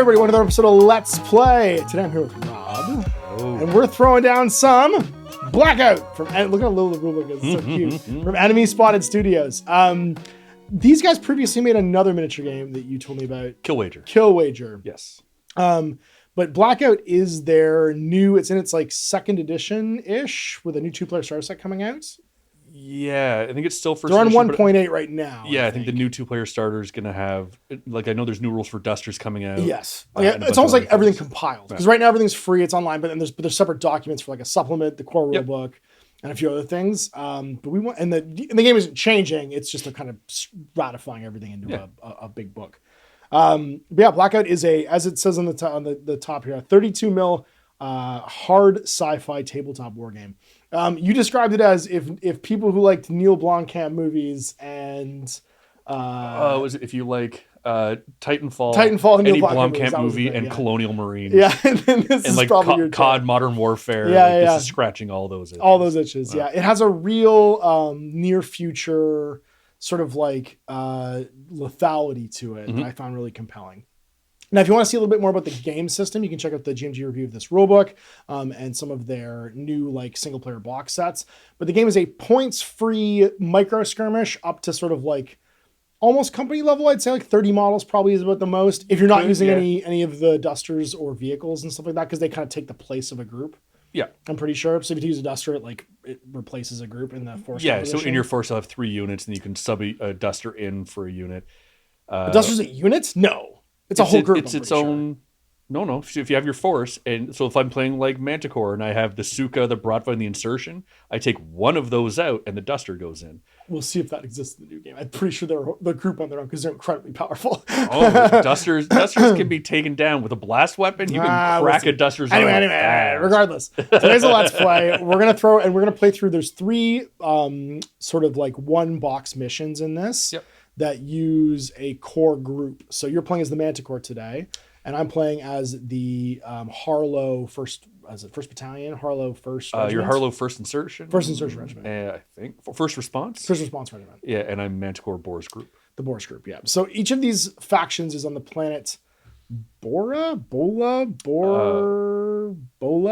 everybody, welcome to another episode of Let's Play. Today I'm here with Rob, and we're throwing down some BLKOUT from, look how little the rulebook is, it's so cute, from Enemy Spotted Studios. These guys previously made another miniature game that you told me about. Kill Wager. Kill Wager. Yes. But BLKOUT is their new, it's in its like second edition-ish with a new 2-player starter set coming out. Yeah, I think it's still first They're on edition, 1.8 right now. Yeah, I think the new 2-player starter is going to have, like, I know there's new rules for Dusters coming out. Yes. It's almost like everything compiled. Because right now everything's free, it's online, but then there's separate documents for like a supplement, the core rulebook, and a few other things. But we want, and the game isn't changing, it's just a kind of ratifying everything into a big book. But yeah, BLKOUT is as it says on the top here, a 32 mil hard sci-fi tabletop war game. You described it as if people who liked Neil Blomkamp movies and if you like Titanfall, and any Neil Blomkamp movie, and Colonial Marines, and then this is like probably COD Modern Warfare, this is scratching all those itches. Wow. It has a real near future sort of like lethality to it that I found really compelling. Now, if you want to see a little bit more about the game system, you can check out the GMG review of this rulebook and some of their new like single player box sets. But the game is a points-free micro skirmish up to sort of like almost company level. I'd say like 30 models probably is about the most. If you're not using any of the dusters or vehicles and stuff like that, because they kind of take the place of a group. Yeah, I'm pretty sure. So if you use a duster, it replaces a group in the force. Yeah, so in your force, you'll have 3 units, and you can sub a duster in for a unit. A duster's a unit? No. It's a whole group. It's its own. Sure. No. If you have your force, and so if I'm playing like Manticor and I have the Suka, the Bratva, and the Insertion, I take one of those out and the Duster goes in. We'll see if that exists in the new game. I'm pretty sure they're the group on their own because they're incredibly powerful. Dusters can be taken down with a blast weapon. You can crack a Duster's arm. Anyway, regardless. Today's a Let's Play. We're gonna play through. There's 3 sort of like one box missions in this. Yep. That use a core group. So you're playing as the Manticor today, and I'm playing as the Harlow first battalion, Harlow first. Your Harlow first insertion. First insertion regiment. I think first response. First response regiment. Yeah, and I'm Manticor BORZ group. The BORZ group. Yeah. So each of these factions is on the planet Bola.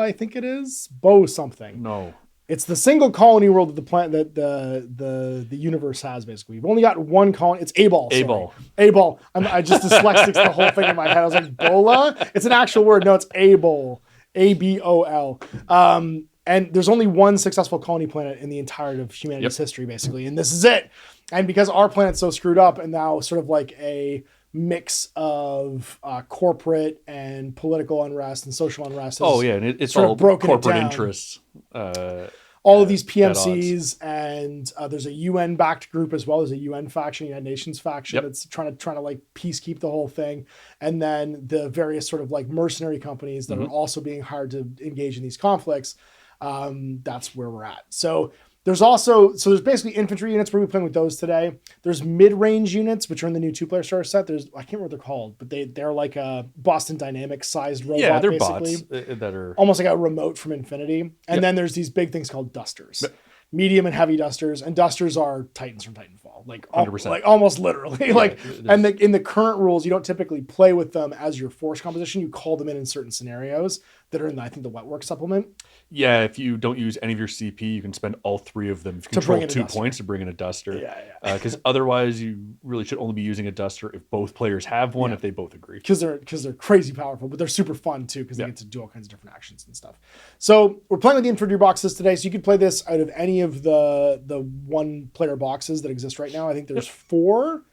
I think it is Bo something. No. It's the single colony world of the planet that the universe has, basically. We've only got one colony. It's A-Ball. A-Ball. I just dyslexic the whole thing in my head. I was like, Bola? It's an actual word. No, it's A-Bol. A-B-O-L. And there's only one successful colony planet in the entirety of humanity's history, basically. And this is it. And because our planet's so screwed up and now sort of like a mix of corporate and political unrest and social unrest. And it's all corporate interests. All of these PMCs and there's a UN-backed group as well. There's a UN faction, United Nations faction that's trying to like peacekeep the whole thing. And then the various sort of like mercenary companies that are also being hired to engage in these conflicts. That's where we're at. So there's basically infantry units. We're playing with those today. There's mid-range units, which are in the new 2-player starter set. I can't remember what they're called, but they're like a Boston Dynamics sized robot. Yeah, they're basically. Bots that are almost like a remote from Infinity. And then there's these big things called dusters. Medium and heavy dusters, and dusters are Titans from Titanfall, like 100%. Like almost literally. And in the current rules, you don't typically play with them as your force composition. You call them in certain scenarios that are in the wet work supplement. Yeah, if you don't use any of your CP, you can spend all 3 of them. If you control 2 points to bring in a duster. Because otherwise, you really should only be using a duster if both players have one, if they both agree. Because they're crazy powerful, but they're super fun too, because they get to do all kinds of different actions and stuff. So we're playing with the infantry boxes today, so you can play this out of any of the 1-player boxes that exist right now. I think there's 4.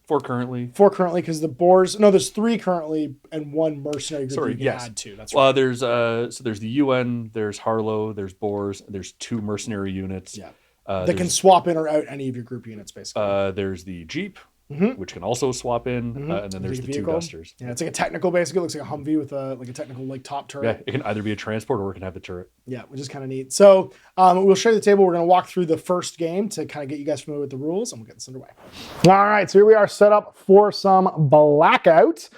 4 currently. 4 currently, because the BORZ. No, there's 3 currently, and 1 mercenary group you can add to. That's right. There's the UN, there's Harlow, there's BORZ, there's 2 mercenary units. Yeah. That can swap in or out any of your group units, basically. There's the Jeep, which can also swap in, and then there's the 2 dusters. Yeah, it's like a technical, basically. It looks like a Humvee with a technical top turret. Yeah, it can either be a transport or it can have the turret. Yeah, which is kind of neat. So we'll show you the table. We're going to walk through the first game to kind of get you guys familiar with the rules, and we'll get this underway. All right, so here we are set up for some BLKOUT.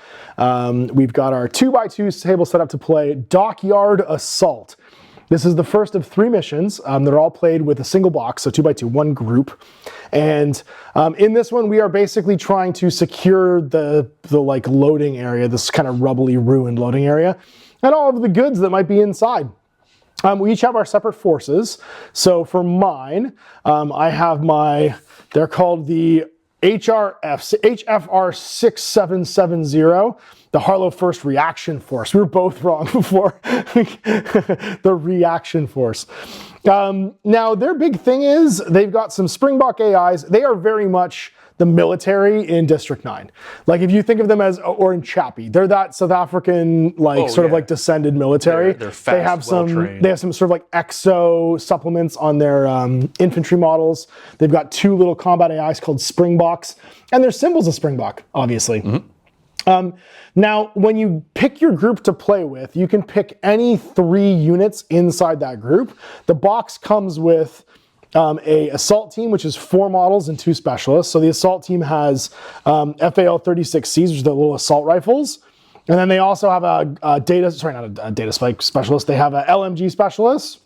We've got our 2x2 table set up to play Dockyard Assault. This is the first of 3 missions. They're all played with a single box, so 2x2, one group. And in this one, we are basically trying to secure the like loading area, this kind of rubbly, ruined loading area, and all of the goods that might be inside. We each have our separate forces. So for mine, I have they're called the HFR 6770, the Harlow First Reaction Force. We were both wrong before. The Reaction Force. Now, their big thing is they've got some Springbok AIs. They are very much the military in District 9. Like if you think of them as, or in Chappie, they're that South African, like sort of like descended military. They're fast, they have some sort of like exo supplements on their infantry models. They've got 2 little combat AIs called Springboks, and they're symbols of Springbok, obviously. Now, when you pick your group to play with, you can pick any 3 units inside that group. The box comes with a assault team, which is 4 models and 2 specialists. So the assault team has FAL 36Cs, which are the little assault rifles. And then they also have a data spike specialist. They have a LMG specialist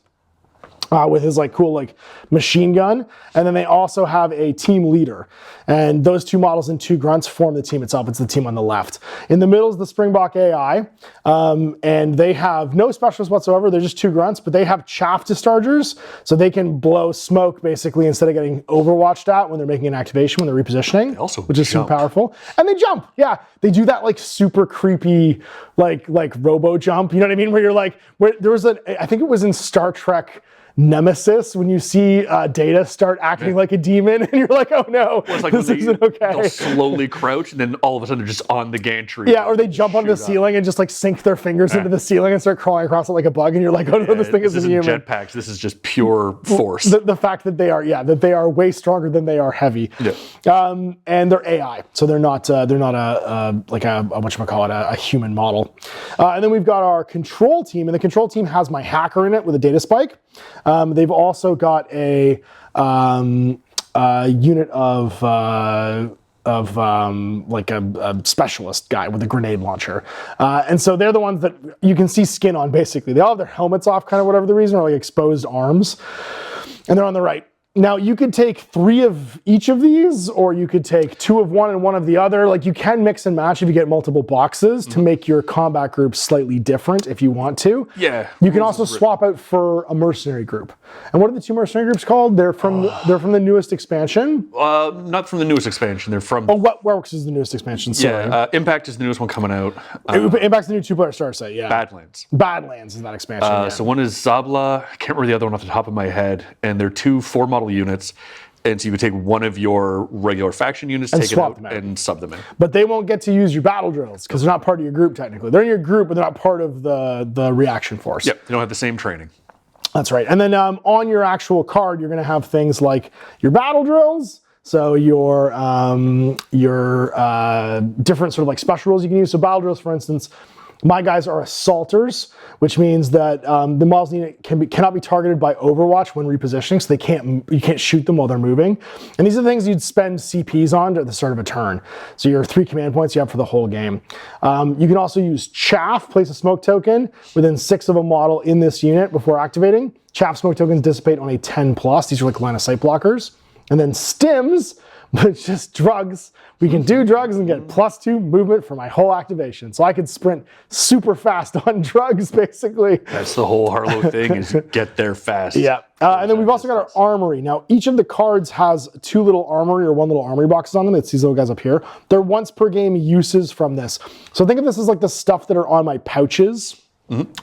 with his like cool like machine gun. And then they also have a team leader. And those 2 models and 2 grunts form the team itself. It's the team on the left. In the middle is the Springbok AI. And they have no specialists whatsoever. They're just 2 grunts, but they have chaff dischargers. So they can blow smoke basically instead of getting overwatched at when they're making an activation, when they're repositioning, which is super powerful. And they jump. Yeah, they do that like super creepy, like robo jump. You know what I mean? Where you're like, there was I think it was in Star Trek Nemesis, when you see Data start acting like a demon, and you're like, oh no, like this isn't okay. They'll slowly crouch, and then all of a sudden they're just on the gantry. Yeah, or they jump onto the ceiling and just like sink their fingers into the ceiling and start crawling across it like a bug, and you're like, oh no, this thing isn't human. Jetpacks. This is just pure force. The fact that they are way stronger than they are heavy. Yeah. And they're AI, so they're not a whatchamacallit, a human model. And then we've got our control team, and the control team has my hacker in it with a data spike. They've also got a unit of like a specialist guy with a grenade launcher. And so they're the ones that you can see skin on, basically. They all have their helmets off, kind of whatever the reason, or like exposed arms. And they're on the right. Now, you could take 3 of each of these, or you could take 2 of one and 1 of the other. Like, you can mix and match if you get multiple boxes to make your combat group slightly different if you want to. Yeah. You can also swap out for a mercenary group. And what are the 2 mercenary groups called? They're from the newest expansion? Not from the newest expansion. They're from... Werewolves is the newest expansion, sorry. Yeah, Impact is the newest one coming out. Impact's the new 2-player starter set, yeah. Badlands. Badlands is that expansion, So one is Zabla. I can't remember the other one off the top of my head. And they're 2 4-model units, and so you would take one of your regular faction units, take it out, and sub them in. But they won't get to use your battle drills because they're not part of your group technically. They're in your group, but they're not part of the reaction force. Yep, they don't have the same training. That's right. And then on your actual card, you're going to have things like your battle drills. So your different sort of like special rules you can use. So battle drills, for instance, my guys are assaulters, which means that the models cannot be targeted by Overwatch when repositioning, so you can't shoot them while they're moving. And these are the things you'd spend CPs on at the start of a turn. So your 3 command points you have for the whole game. You can also use Chaff, place a smoke token within 6 of a model in this unit before activating. Chaff smoke tokens dissipate on a 10+. These are like line of sight blockers. And then Stims, which is just drugs. We can do drugs and get +2 movement for my whole activation. So I could sprint super fast on drugs, basically. That's the whole Harlow thing, is get there fast. Yeah. And then we've also got our armory. Now, each of the cards has 2 little armory or 1 little armory boxes on them. It's these little guys up here. They're once per game uses from this. So think of this as like the stuff that are on my pouches.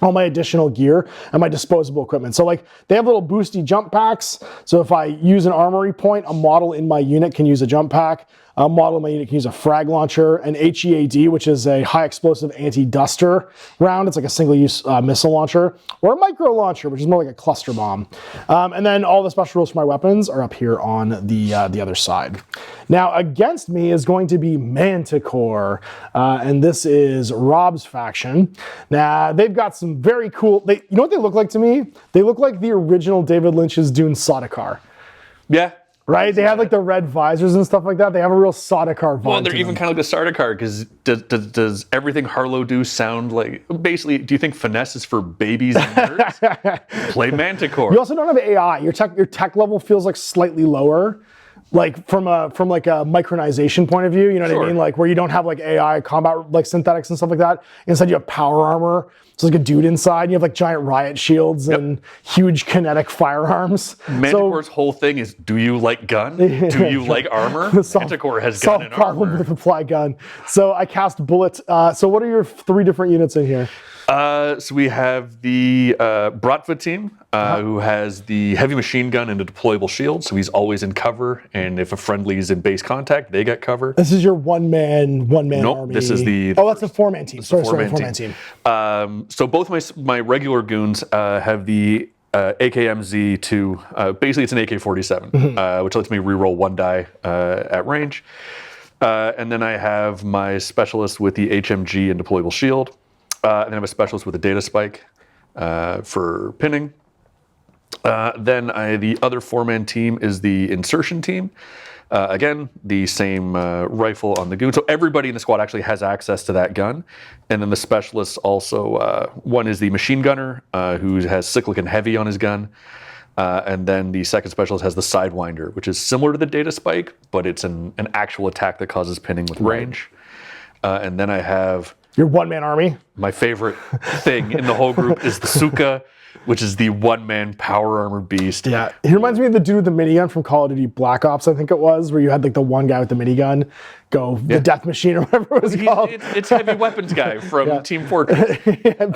All my additional gear and my disposable equipment. So like they have little boosty jump packs. So if I use an armory point, a model in my unit can use a jump pack. A model in my unit can use a frag launcher, an HEAD, which is a high explosive anti-duster round. It's like a single-use missile launcher, or a micro launcher, which is more like a cluster bomb. And then all the special rules for my weapons are up here on the other side. Now, against me is going to be Manticor, and this is Rob's faction. Now, they've got some very cool, you know what they look like to me? They look like the original David Lynch's Dune Sardaukar. Yeah. Right? They have like the red visors and stuff like that. They have a real Sardaukar vibe. Well, they're even kind of like the Sardaukar, because does everything Harlow do sound like... Basically, do you think finesse is for babies and nerds? Play Manticor. You also don't have AI. Your tech level feels like slightly lower. Like from like a micronization point of view, you know what I mean? Like where you don't have like AI combat like synthetics and stuff like that. Instead you have power armor. So like a dude inside. You have like giant riot shields and huge kinetic firearms. Manticore's whole thing is: do you like gun? Do you like armor? Manticore has gun and armor. With apply gun. So I cast bullet. So what are your 3 different units in here? So we have the Bratva team, who has the heavy machine gun and a deployable shield, so he's always in cover, and if a friendly is in base contact, they get cover. This is your one-man army. This is the oh, that's the 4-man team. Sorry, 4-man team. So both my regular goons have the AKMZ2. Basically, it's an AK-47, which lets me reroll 1 die at range. And then I have my specialist with the HMG and deployable shield. And then I have a specialist with a data spike for pinning. Then the other 4-man team is the insertion team. Again, the same rifle on the goon. So everybody in the squad actually has access to that gun. And then the specialists also, one is the machine gunner, who has cyclic and heavy on his gun. And then the second specialist has the Sidewinder, which is similar to the data spike, but it's an actual attack that causes pinning with range. And then I have... Your 1-man army? My favorite thing in the whole group is the Suka, which is the 1-man power armored beast. Yeah, he reminds me of the dude with the minigun from Call of Duty Black Ops, I think it was, where you had like the one guy with the minigun go the death machine or whatever it was called. It's heavy weapons guy from Team Fortress.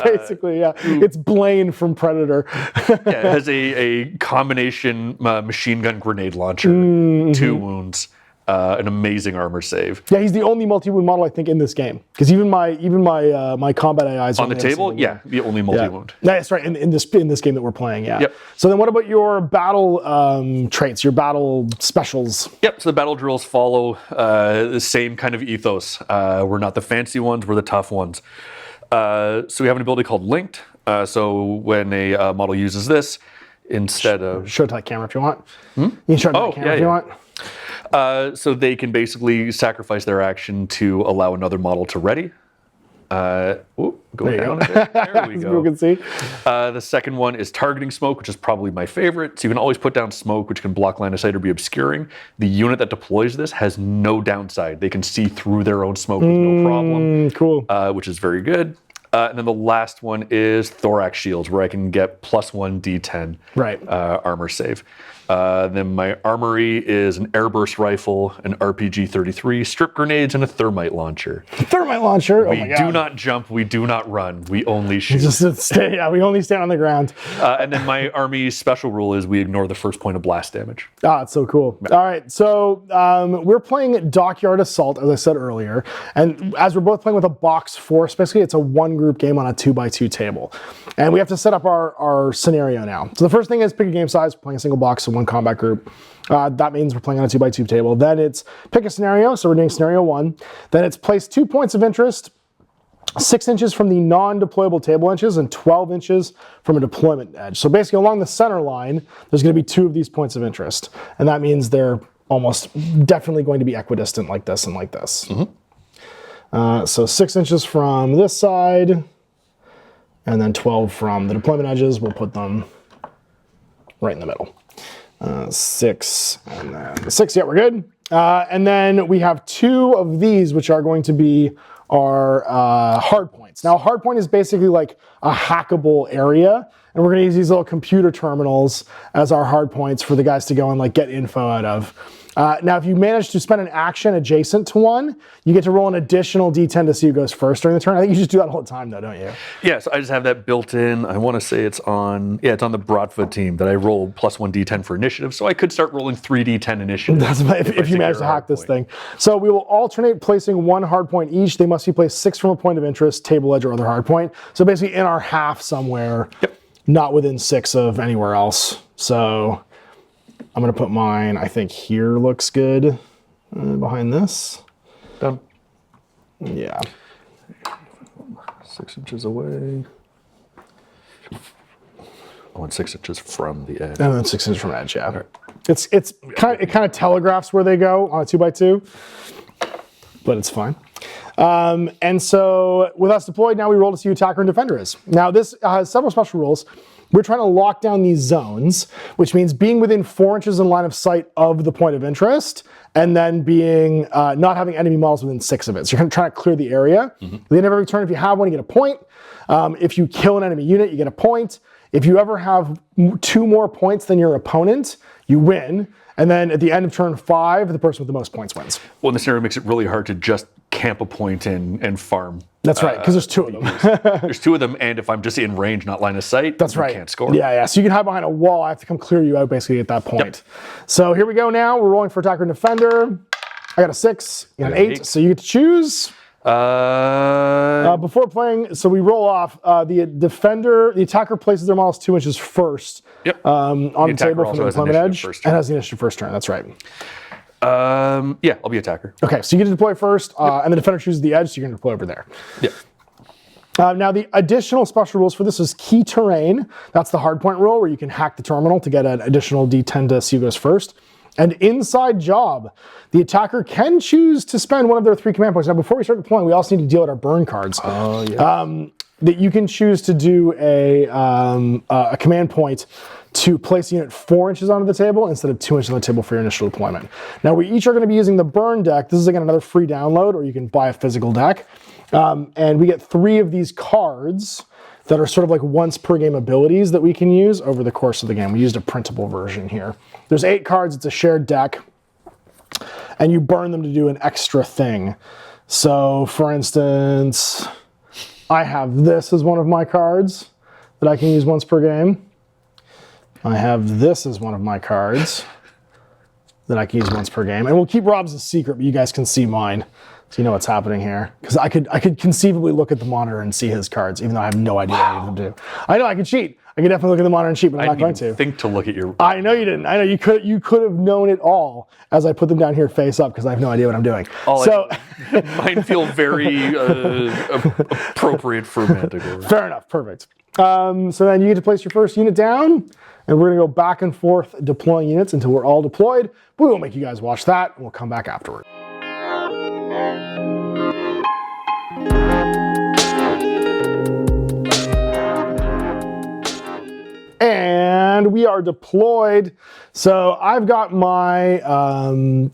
Basically, it's Blaine from Predator. It has a combination machine gun grenade launcher, 2 wounds. An amazing armor save. Yeah, he's the only multi-wound model I think in this game. Because even my combat AI is on the table. The only multi-wound. Yeah, that's right. In this game that we're playing. Yeah. Yep. So then, what about your battle traits? Your battle specials? Yep. So the battle drills follow the same kind of ethos. We're not the fancy ones. We're the tough ones. So we have an ability called Linked. So when a model uses this, instead of show it to that camera if you want. You can show it to that camera if you want. So they can basically sacrifice their action to allow another model to ready. Go down a bit. There we go. You can see. The second one is targeting smoke, which is probably my favorite. So you can always put down smoke, which can block line of sight or be obscuring. The unit that deploys this has no downside. They can see through their own smoke with no problem. Cool. Which is very good. And then the last one is thorax shields, where I can get +1 D10 armor save. Then my armory is an airburst rifle, an RPG-33, strip grenades, and a thermite launcher. Thermite launcher? We do not jump, we do not run, we only shoot. We only stand on the ground. And then my army's special rule is we ignore the first point of blast damage. It's so cool. All right, so we're playing Dockyard Assault, as I said earlier. And as we're both playing with a box force, basically it's a 1-group game on a 2x2 table. And we have to set up our scenario now. So the first thing is pick a game size, playing a single box, so 1 combat group. That means we're playing on a 2x2 table. Then it's pick a scenario, so we're doing scenario 1. Then it's place 2 points of interest, 6 inches from the non-deployable table inches and 12 inches from a deployment edge. So basically along the center line, there's going to be 2 of these points of interest. And that means they're almost definitely going to be equidistant like this and like this. So 6 inches from this side, and then 12 from the deployment edges. We'll put them right in the middle. 6 and then 6. Yeah, we're good. And then we have 2 of these, which are going to be our hard points. Now, a hard point is basically like a hackable area, and we're going to use these little computer terminals as our hard points for the guys to go and like get info out of. Now, if you manage to spend an action adjacent to one, you get to roll an additional D10 to see who goes first during the turn. I think you just do that all the time, though, don't you? Yeah, so I just have that built in. I want to say it's on the Bratva team that I roll +1 D10 for initiative, so I could start rolling 3 D10 initiative. If you manage to hack this thing. So we will alternate placing 1 hard point each. They must be placed 6 from a point of interest, table edge, or other hard point. So basically in our half somewhere, not within 6 of anywhere else. So I'm going to put mine, I think here looks good, behind this. Done. Yeah. 6 inches away. I want 6 inches from the edge. And then 6 inches from edge, yeah. Right. It kind of telegraphs where they go on a 2x2, but it's fine. And so with us deployed, now we roll to see who attacker and defender is. Now this has several special rules. We're trying to lock down these zones, which means being within 4 inches in line of sight of the point of interest, and then being not having enemy models within 6 of it. So you're trying to clear the area. At the end of every turn, if you have one, you get a point. If you kill an enemy unit, you get a point. If you ever have 2 more points than your opponent, you win. And then at the end of turn 5, the person with the most points wins. Well, this scenario makes it really hard to just camp a point and farm. That's right, because there's 2 of them. There's 2 of them, and if I'm just in range, not line of sight, that's right. Can't score. Yeah. So you can hide behind a wall. I have to come clear you out basically at that point. Yep. So here we go now. We're rolling for attacker and defender. I got a 6, you got an 8, so you get to choose. Before playing, so we roll off. The attacker places their models 2 inches first on the table from the deployment edge, and has the initiative first turn. That's right. Yeah, I'll be attacker. Okay, so you get to deploy first, and the defender chooses the edge, so you're going to deploy over there. Yeah. Now, the additional special rules for this is key terrain. That's the hardpoint rule, where you can hack the terminal to get an additional D10 to see who goes first. And inside job, the attacker can choose to spend one of their 3 command points. Now, before we start deploying, we also need to deal with our burn cards. Oh, yeah. That you can choose to do a command point to place a unit 4 inches onto the table instead of 2 inches on the table for your initial deployment. Now, we each are going to be using the burn deck. This is again another free download, or you can buy a physical deck. And we get 3 of these cards that are sort of like once per game abilities that we can use over the course of the game. We used a printable version here. There's 8 cards, it's a shared deck, and you burn them to do an extra thing. So for instance, I have this as one of my cards that I can use once per game. I have this as one of my cards that I can use once per game. And we'll keep Rob's a secret, but you guys can see mine. So you know what's happening here. Because I could conceivably look at the monitor and see his cards, even though I have no idea what I'm do. I know I can cheat. I can definitely look at the monitor and cheat, but I'm not going to. Think to look at your. I know you didn't. I know you could have known it all as I put them down here face up because I have no idea what I'm doing. Mine feel very appropriate for Manticor. Fair enough. Perfect. So then you get to place your first unit down, and we're going to go back and forth deploying units until we're all deployed. But we will make you guys watch that, and we'll come back afterward. And we are deployed. So I've got my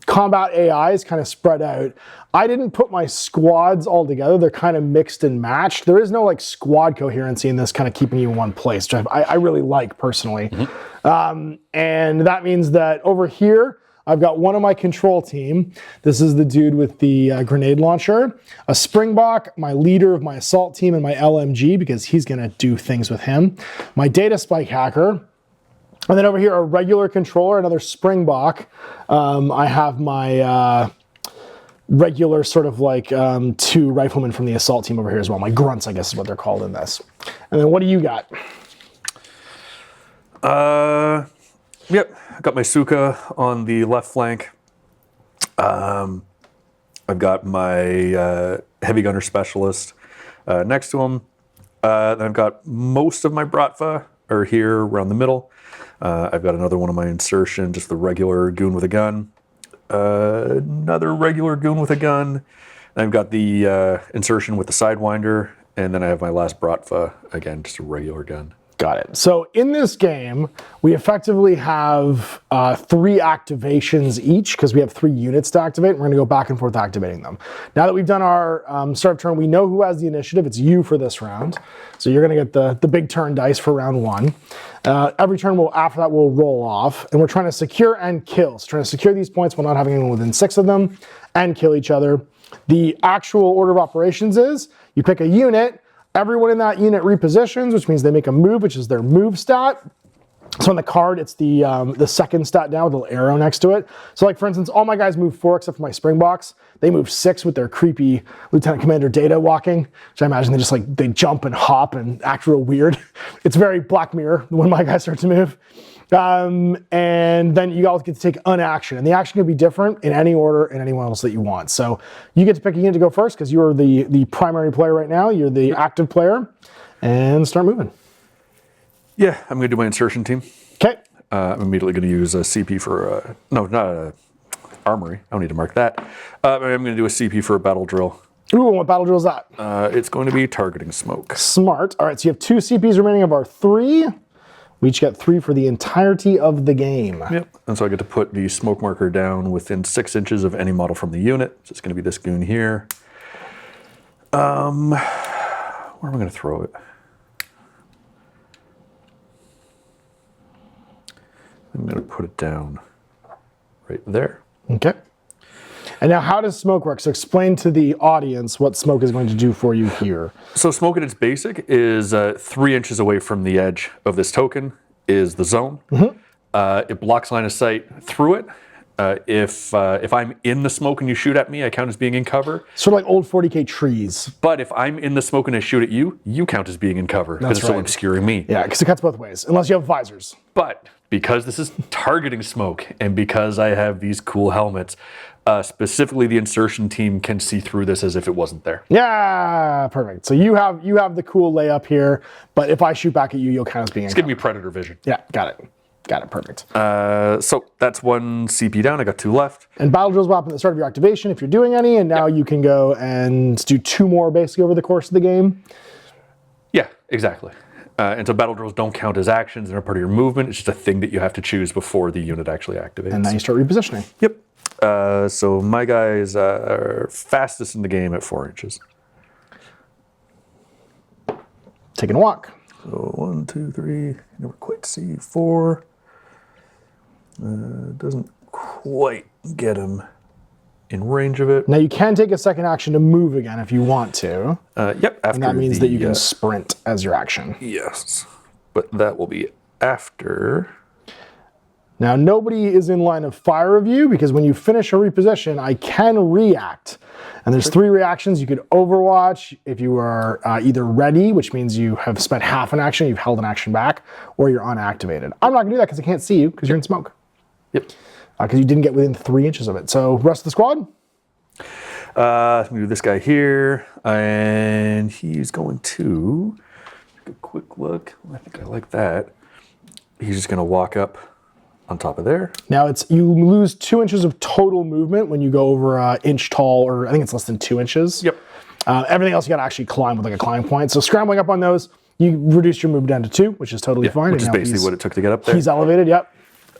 combat AIs kind of spread out. I didn't put my squads all together. They're kind of mixed and matched. There is no like squad coherency in this kind of keeping you in one place, which I really like personally. Mm-hmm. And that means that over here, I've got one of my control team. This is the dude with the grenade launcher, a Springbok, my leader of my assault team, and my LMG, because he's gonna do things with him. My data spike hacker. And then over here, a regular controller, another Springbok. I have my regular sort of like 2 riflemen from the assault team over here as well. My grunts, I guess is what they're called in this. And then what do you got? Yep, I got my Suka on the left flank. I've got my heavy gunner specialist next to him. Then I've got most of my Bratva are here around the middle. I've got another one of my insertion, just the regular goon with a gun. Another regular goon with a gun. I've got the insertion with the Sidewinder, and then I have my last Bratva, again, just a regular gun. Got it. So in this game, we effectively have 3 activations each because we have 3 units to activate. We're going to go back and forth activating them. Now that we've done our start of turn, we know who has the initiative. It's you for this round. So you're going to get the big turn dice for round 1. Every turn after that will roll off, and we're trying to secure and kill. So trying to secure these points while not having anyone within 6 of them and kill each other. The actual order of operations is you pick a unit. Everyone in that unit repositions, which means they make a move, which is their move stat. So on the card, it's the second stat down with a little arrow next to it. So like, for instance, all my guys move 4 except for my Springboks. They move 6 with their creepy Lieutenant Commander Data walking, which I imagine they jump and hop and act real weird. It's very Black Mirror when my guys start to move. And then you all get to take an action, and the action can be different in any order and anyone else that you want. So you get to pick a unit to go first because you're the primary player right now. You're the active player, and start moving. Yeah, I'm going to do my insertion team. Okay. I'm immediately going to use a CP for no, not a armory. I don't need to mark that. I'm going to do a CP for a battle drill. Ooh, what battle drill is that? It's going to be targeting smoke. Smart. All right, so you have 2 CPs remaining of our 3. We each get 3 for the entirety of the game. Yep. And so I get to put the smoke marker down within 6 inches of any model from the unit. So it's going to be this goon here. Where am I going to throw it? I'm going to put it down right there. Okay. And now how does smoke work? So explain to the audience what smoke is going to do for you here. So smoke at its basic is 3 inches away from the edge of this token is the zone. It blocks line of sight through it. If I'm in the smoke and you shoot at me, I count as being in cover. Sort of like old 40K trees. But if I'm in the smoke and I shoot at you, you count as being in cover because it's still obscuring me. Yeah, because it cuts both ways, unless you have visors. But because this is targeting smoke and because I have these cool helmets, specifically the insertion team can see through this as if it wasn't there. Yeah, perfect. So you have the cool layup here, but if I shoot back at you, you'll count as being in cover. It's giving me predator vision. Yeah, got it. Got it, perfect. So that's 1 CP down, I got 2 left. And battle drills will happen at the start of your activation if you're doing any, and now you can go and do 2 more basically over the course of the game. Yeah, exactly. And so battle drills don't count as actions, they're part of your movement, it's just a thing that you have to choose before the unit actually activates. And now you start repositioning. Yep. So my guys are fastest in the game at 4 inches. Taking a walk. So 1, 2, 3, never quite see 4. Doesn't quite get him in range of it. Now you can take a second action to move again if you want to. Yep. After And that means that you can sprint as your action. Yes. But that will be after. Now nobody is in line of fire of you because when you finish a reposition, I can react. And there's 3 reactions. You could overwatch if you are either ready, which means you have spent half an action, you've held an action back, or you're unactivated. I'm not gonna do that because I can't see you because you're in smoke. Yep. Because you didn't get within 3 inches of it. So rest of the squad? I'm gonna do this guy here, and he's going to take a quick look. I think I like that. He's just gonna walk up on top of there. Now you lose 2 inches of total movement when you go over an inch tall, or I think it's less than 2 inches. Yep. Everything else you gotta actually climb with like a climb point. So scrambling up on those, you reduce your movement down to 2, which is totally fine. Which is basically what it took to get up there. He's elevated, yep.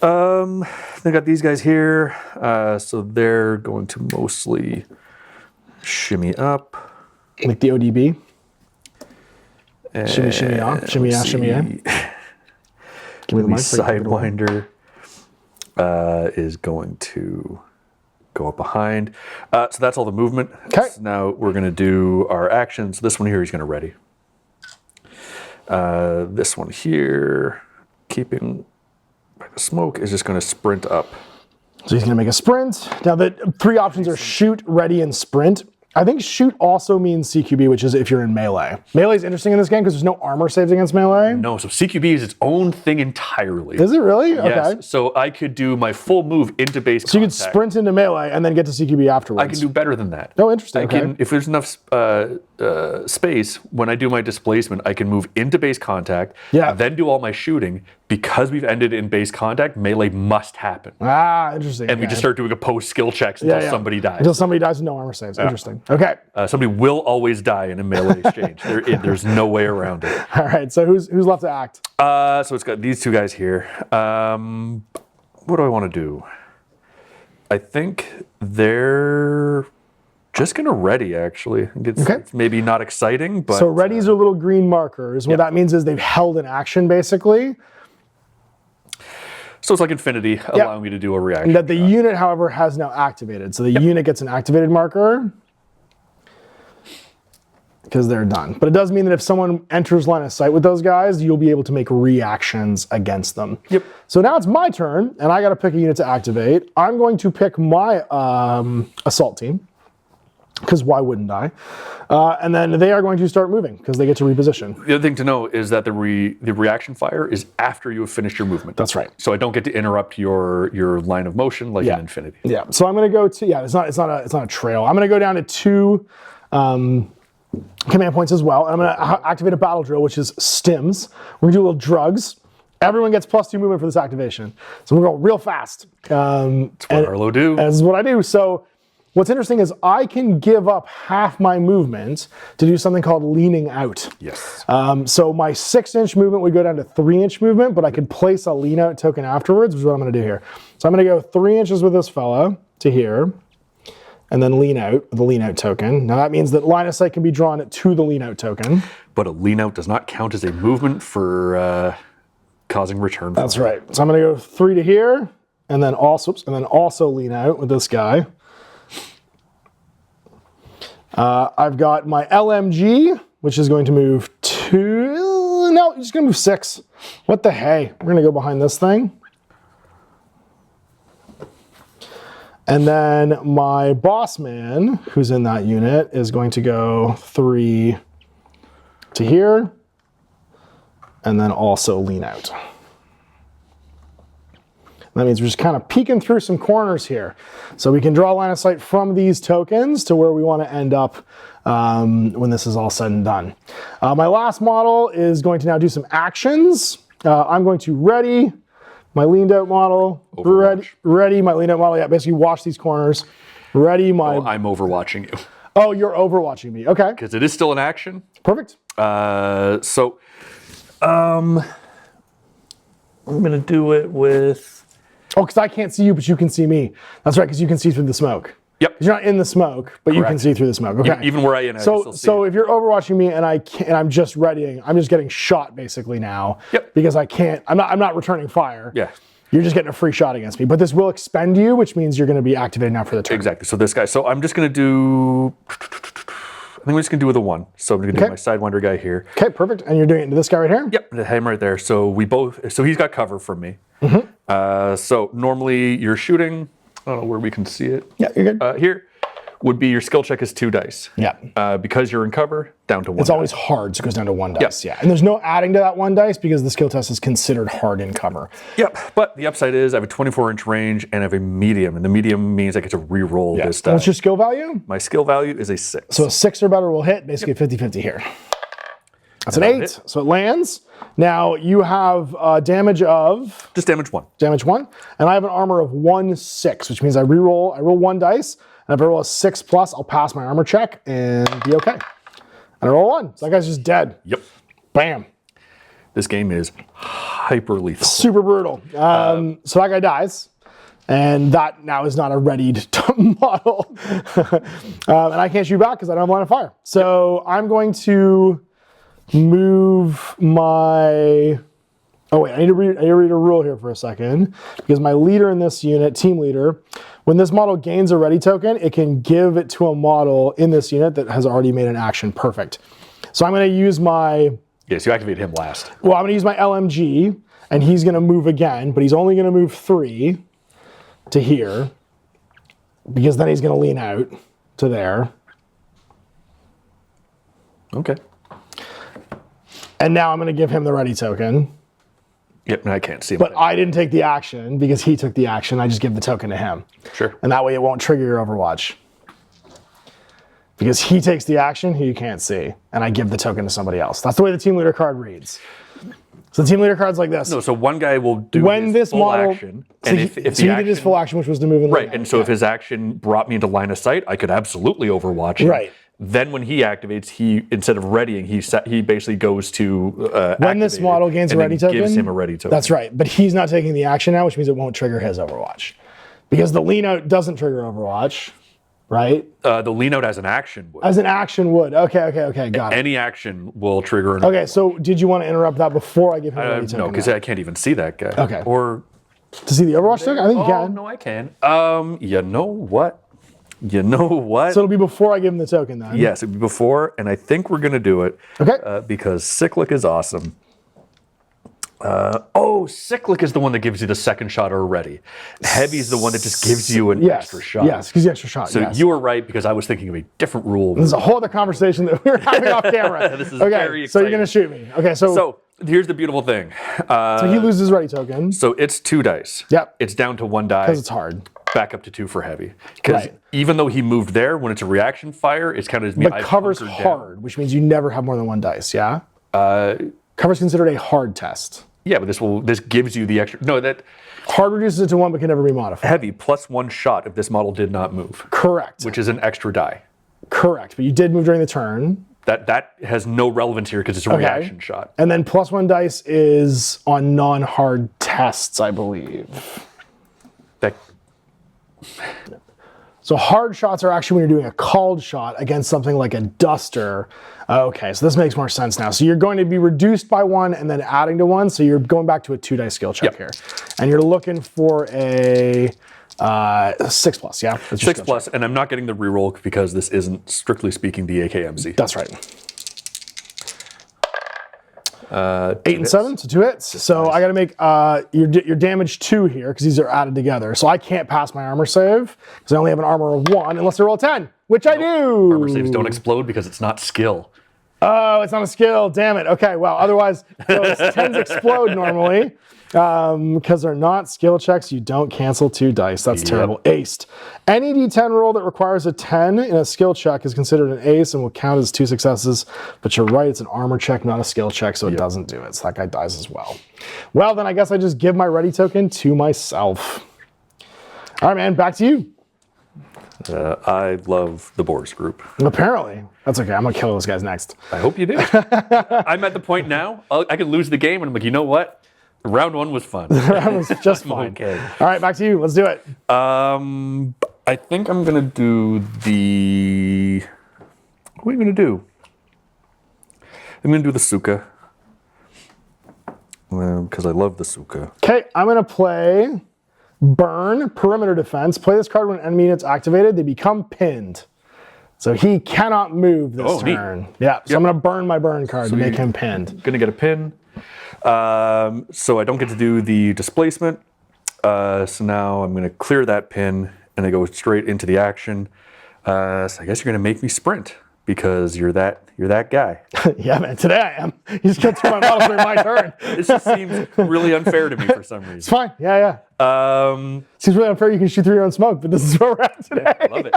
They got these guys here, so they're going to mostly shimmy up. Like the ODB. Shimmy, shimmy on, shimmy out, shimmy in. Give me the mic. Sidewinder is going to go up behind. So that's all the movement. Okay. So now we're going to do our actions. This one here, he's going to ready. This one here, keeping by the smoke, is just going to sprint up. So he's going to make a sprint. Now the 3 options are shoot, ready, and sprint. I think shoot also means CQB, which is if you're in melee. Melee is interesting in this game because there's no armor saves against melee. No, so CQB is its own thing entirely. Is it really? Yes. Okay. So I could do my full move into base contact. So you could sprint into melee and then get to CQB afterwards. I can do better than that. Oh, interesting. I can, if there's enough space, when I do my displacement, I can move into base contact, then do all my shooting. Because we've ended in base contact, melee must happen. Ah, interesting. And we just start doing opposed skill checks until somebody dies. Until somebody dies with no armor saves. Interesting. Okay. Somebody will always die in a melee exchange. There's no way around it. All right, so who's left to act? So it's got these 2 guys here. What do I want to do? I think they're just going to ready, actually. It's maybe not exciting, but... So readies are little green markers. What that means is they've held an action, basically. So it's like infinity, allowing me to do a reaction. That the unit, however, has now activated. So the unit gets an activated marker because they're done. But it does mean that if someone enters line of sight with those guys, you'll be able to make reactions against them. Yep. So now it's my turn, and I got to pick a unit to activate. I'm going to pick my assault team, because why wouldn't I? And then they are going to start moving because they get to reposition. The other thing to know is that the reaction fire is after you have finished your movement. That's right. So I don't get to interrupt your line of motion like in Infinity. Yeah. So I'm going to go to it's not a trail. I'm going to go down to 2 command points as well. I'm going to activate a battle drill, which is stims. We're going to do a little drugs. Everyone gets +2 movement for this activation. So we're going real fast. That's what Harlow do. This is what I do. So what's interesting is I can give up half my movement to do something called leaning out. Yes. So my 6-inch movement would go down to 3-inch movement, but I could place a lean out token afterwards, which is what I'm going to do here. So I'm going to go 3 inches with this fella to here, and then lean out with the lean out token. Now that means that line of sight can be drawn to the lean out token. But a lean out does not count as a movement for causing return. That's right. So I'm going to go 3 to here, and then also lean out with this guy. I've got my LMG, which is going to move 2. No, it's going to move 6. What the hey? We're going to go behind this thing. And then my boss man, who's in that unit, is going to go 3 to here, and then also lean out. That means we're just kind of peeking through some corners here. So we can draw a line of sight from these tokens to where we want to end up when this is all said and done. My last model is going to now do some actions. I'm going to ready my leaned out model. Ready my leaned out model. Yeah, basically watch these corners. Ready my... Oh, I'm overwatching you. Oh, you're overwatching me. Okay. Because it is still an action. Perfect. I'm going to do it with... Oh, because I can't see you, but you can see me. That's right, because you can see through the smoke. Yep. Because you're not in the smoke, but you can see through the smoke. Okay. Even where I am, so if you're overwatching me and I'm just readying, I'm just getting shot basically now. Yep. Because I can't. I'm not returning fire. Yeah. You're just getting a free shot against me. But this will expend you, which means you're going to be activated now for the turn. Exactly. So this guy. So I'm just going to do. I think we're just going to do with a 1. So I'm going to do my Sidewinder guy here. Okay, perfect. And you're doing it to this guy right here? Yep, him right there. So he's got cover from me. So normally you're shooting, I don't know where we can see it. Yeah, you're good. Here would be your skill check is 2 dice. Yeah. Because you're in cover, down to 1 It's always hard, so it goes down to 1 dice. Yeah. And there's no adding to that 1 dice because the skill test is considered hard in cover. Yep. But the upside is I have a 24-inch range and I have a medium. And the medium means I get to re-roll this die. What's your skill value? My skill value is a 6. So a 6 or better will hit, basically 50-50 here. That's an 8, so it lands. Now you have damage of... Just damage 1. Damage 1. And I have an armor of 1/6, which means I roll 1 dice, and if I roll a 6+, I'll pass my armor check and be okay. And I roll 1. So that guy's just dead. Yep. Bam. This game is hyper lethal. Super brutal. So that guy dies. And that now is not a readied model. And I can't shoot back because I don't have line of fire. So I'm going to move my... Oh wait, I need to read a rule here for a second, because my leader in this unit, team leader, when this model gains a ready token, it can give it to a model in this unit that has already made an action. Perfect. So I'm going to use my... Yes, you activate him last. Well, I'm going to use my LMG, and he's going to move again, but he's only going to move 3 to here, because then he's going to lean out to there. Okay. And now I'm going to give him the ready token. Yep, I can't see him. But I didn't take the action because he took the action. I just give the token to him. Sure. And that way it won't trigger your Overwatch. Because he takes the action, who you can't see. And I give the token to somebody else. That's the way the team leader card reads. So the team leader card's like this. No, so one guy will do when his this full model, action. So And he, if so the he action, did his full action, which was to move in the right, and so if his action brought me into line of sight, I could absolutely Overwatch him. Right. Then when he activates, he instead of readying, he basically goes to when this model gains a ready token, gives him a ready token. That's right, but he's not taking the action now, which means it won't trigger his Overwatch, because the lean out doesn't trigger Overwatch, right? The lean out as an action would. As an action would. Okay, got it. Any action will trigger an Okay, so did you want to interrupt that before I give him a ready token? No, because I can't even see that guy. Okay. Or to see the Overwatch token? I think you oh can. no, I can. You know what? You know what? So it'll be before I give him the token then? Yes, it'll be before, and I think we're going to do it. Okay. Because Cyclic is awesome. Cyclic is the one that gives you the second shot already. Heavy is the one that just gives you an extra shot. Yes, gives you extra shot. So you were right, because I was thinking of a different rule. This is a whole other conversation that we were having off camera. This is okay, very so exciting. you're going to shoot me. Okay, So here's the beautiful thing. so he loses ready token. So it's 2 dice. Yep. It's down to 1 die. Because it's hard. Back up to 2 for heavy. Because Right. even though he moved there, when it's a reaction fire, it's kind of me. But cover's hard, which means you never have more than 1 dice, yeah? Cover's considered a hard test. Yeah, but this gives you the extra. No, that Hard reduces it to 1, but can never be modified. heavy +1 shot if this model did not move. Correct. Which is an extra die. Correct, but you did move during the turn. That has no relevance here because it's a reaction shot. And then +1 dice is on non-hard tests, I believe. So hard shots are actually when you're doing a called shot against something like a duster. Okay, so this makes more sense now. So you're going to be reduced by 1 and then adding to 1. So you're going back to a 2 dice skill check here. And you're looking for a 6+, yeah? 6+, and I'm not getting the reroll because this isn't, strictly speaking, the AKMZ. That's right. 8 and 7, so 2 hits. So I got to make your damage 2 here because these are added together. So I can't pass my armor save because I only have an armor of 1 unless I roll 10, which I do. Armor saves don't explode because it's not skill. Oh, it's not a skill. Damn it. Okay, well, otherwise those 10s explode normally. Because they're not skill checks, you don't cancel 2 dice. That's terrible. Aced. Any D10 roll that requires a 10 in a skill check is considered an ace and will count as 2 successes. But you're right, it's an armor check, not a skill check, so it doesn't do it. So that guy dies as well. Well, then I guess I just give my ready token to myself. All right, man, back to you. I love the BORZ group. Apparently. That's okay. I'm going to kill those guys next. I hope you do. I'm at the point now, I could lose the game, and I'm like, you know what? Round 1 was fun. Round was just fine. Okay. All right, back to you. Let's do it. I think I'm going to do the... What are you going to do? I'm going to do the Suka. Because I love the Suka. Okay, I'm going to play Burn, Perimeter Defense. Play this card when an enemy unit's activated. They become pinned. So he cannot move this turn. Neat. Yeah, so I'm going to burn my burn card to make him pinned. Going to get a pin. So I don't get to do the displacement. So now I'm going to clear that pin and I go straight into the action. So I guess you're going to make me sprint because you're that guy. Yeah, man. Today I am. You just killed 2 of my models during my turn. This just seems really unfair to me for some reason. It's fine. Yeah. Seems really unfair. You can shoot through your own smoke, but this is where we're at today. Yeah, I love it.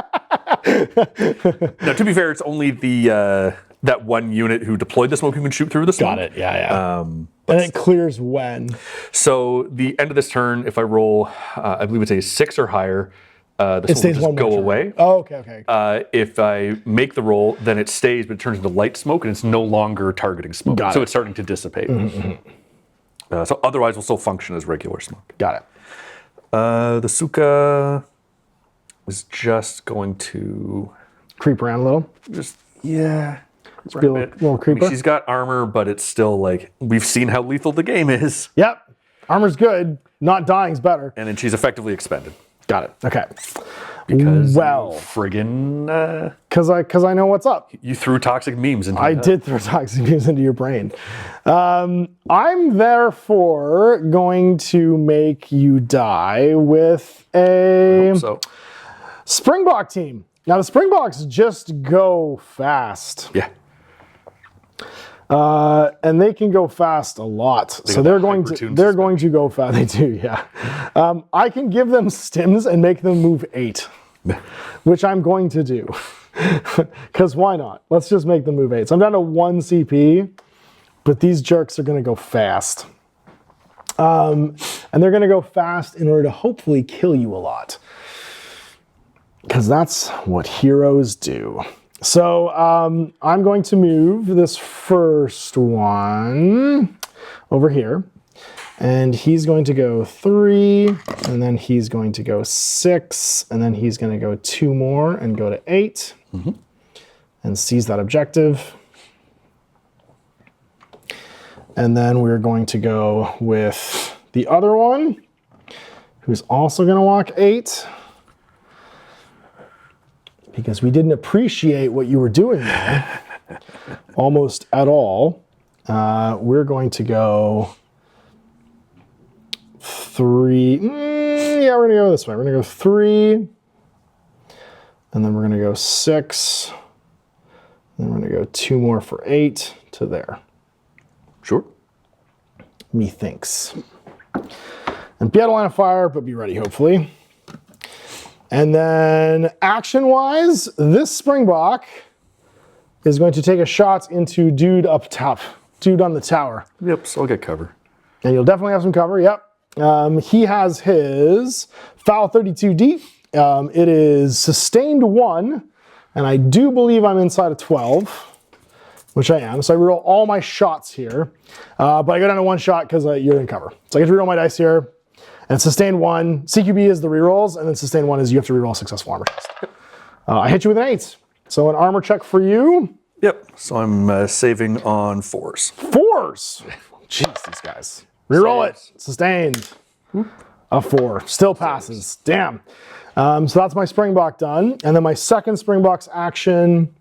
Now, to be fair, it's only the that one unit who deployed the smoke who can shoot through the smoke. Got it. Yeah. And it clears when. So the end of this turn, if I roll, I believe it's a 6 or higher, this will just go away. Oh, okay. If I make the roll, then it stays, but it turns into light smoke, and it's no longer targeting smoke. So it's starting to dissipate. So otherwise, will still function as regular smoke. Got it. The Suka is just going to creep around a little. Just be a little creeper. I mean, she's got armor, but it's still like we've seen how lethal the game is. Yep, armor's good. Not dying's better. And then she's effectively expended. Got it. Okay. Because friggin' because I know what's up. You threw toxic memes into. I did throw toxic memes into your brain. I'm therefore going to make you die with a Springbok team. Now the Springboks just go fast. Yeah. And they can go fast a lot. So they're going to go fast. They do, yeah. I can give them stims and make them move 8, which I'm going to do. Because why not? Let's just make them move 8. So I'm down to 1 CP, but these jerks are going to go fast. And they're going to go fast in order to hopefully kill you a lot. Because that's what heroes do. So I'm going to move this first one over here. And he's going to go 3, and then he's going to go 6, and then he's going to go 2 more and go to 8. And seize that objective. And then we're going to go with the other one, who's also going to walk 8. Because we didn't appreciate what you were doing there almost at all. We're going to go 3. Yeah, we're going to go this way. We're going to go 3. And then we're going to go 6. And then we're going to go 2 more for 8 to there. Sure. Methinks. And be out of line of fire, but be ready, hopefully. And then action-wise, this Springbok is going to take a shot into dude up top, dude on the tower. Yep, so I'll get cover. And you'll definitely have some cover, yep. He has his foul 32D. It is sustained 1, and I do believe I'm inside of 12, which I am. So I reroll all my shots here, but I go down to 1 shot because you're in cover. So I get to reroll my dice here, and sustained 1. CQB is the rerolls, and then sustained 1 is you have to reroll a successful armor test. I hit you with an 8. So an armor check for you. Yep. So I'm saving on 4s. 4s. Jeez, these guys. Reroll it. Sustained. A 4. Still passes. Damn. So that's my Springbok done. And then my second Springbok's action,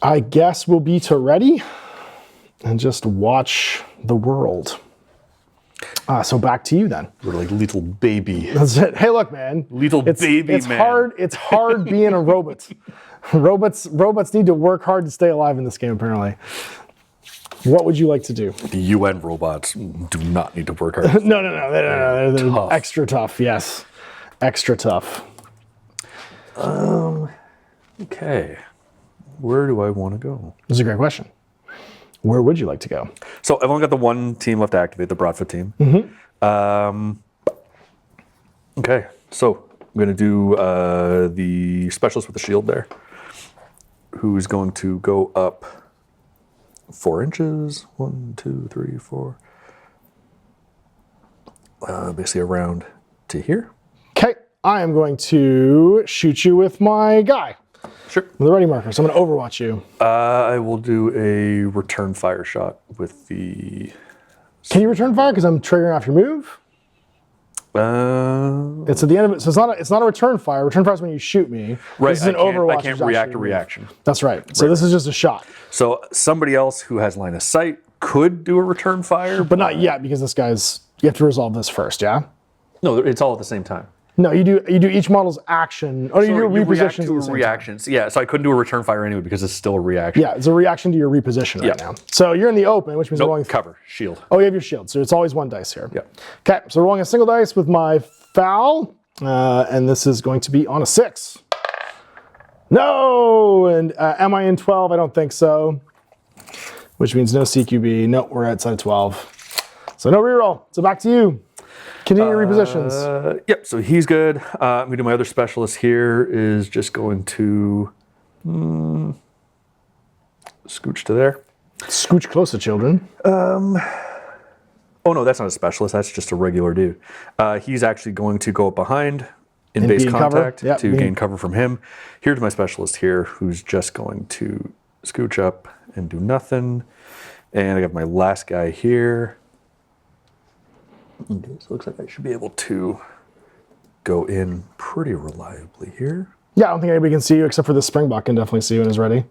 I guess, will be to ready and just watch the world. So back to you then. You're like little baby. That's it. Hey, look, man. It's man. It's hard being a robot. Robots need to work hard to stay alive in this game, apparently. What would you like to do? The UN robots do not need to work hard. No. They're tough. Extra tough, yes. Extra tough. Okay. Where do I want to go? That's a great question. Where would you like to go? So I've only got the one team left to activate, the Broadfoot team. Okay, so I'm going to do the specialist with the shield there, who's going to go up 4 inches. 1, 2, 3, 4. Basically around to here. Okay, I am going to shoot you with my guy. Sure. With the ready marker, so I'm going to overwatch you. I will do a return fire shot with the... Can you return fire? Because I'm triggering off your move. It's at the end of it, so it's not a return fire. Return fire is when you shoot me. Right, this is an Overwatch. I can't react to reaction. That's right. So this is just a shot. So somebody else who has line of sight could do a return fire. But not yet, because this guy's... You have to resolve this first, yeah? No, it's all at the same time. No, you do each model's action. Oh, you do repositions to reactions. Yeah, so I couldn't do a return fire anyway because it's still a reaction. Yeah, it's a reaction to your reposition right now. So you're in the open, which means we're rolling cover, shield. Oh, you have your shield, so it's always 1 dice here. Yeah. Okay, so we're rolling a single dice with my foul, and this is going to be on a 6. No, and am I in 12? I don't think so. Which means no CQB. No, we're outside of 12. So no reroll. So back to you. Continue repositions. Yep, so he's good. I'm going to do my other specialist here is just going to scooch to there. Scooch closer, children. Oh no, that's not a specialist. That's just a regular dude. He's actually going to go up behind in base contact to gain cover from him. Here's my specialist here who's just going to scooch up and do nothing. And I got my last guy here. Okay, so it looks like I should be able to go in pretty reliably here. Yeah, I don't think anybody can see you except for the Springbok can definitely see you and is ready.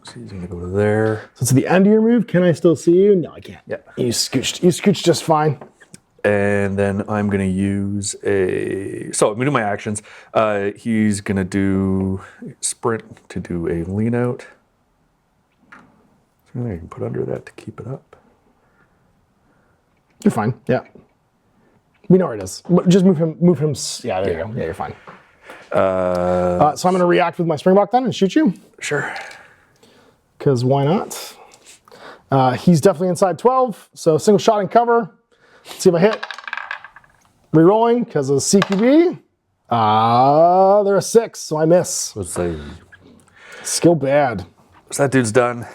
So he's going to go to there. So it's at the end of your move. Can I still see you? No, I can't. Yeah. You scooched just fine. And then I'm going to use a... So I'm going to do my actions. He's going to do sprint to do a lean out. So I can put under that to keep it up. You're fine. Yeah. We know where it is. Just move him. Yeah, there you go. Yeah, you're fine. So I'm going to react with my Springbok then and shoot you. Sure. Because why not? He's definitely inside 12. So single shot and cover. Let's see if I hit. Rerolling because of CQB. They're a 6, so I miss. Let's say skill bad. So that dude's done.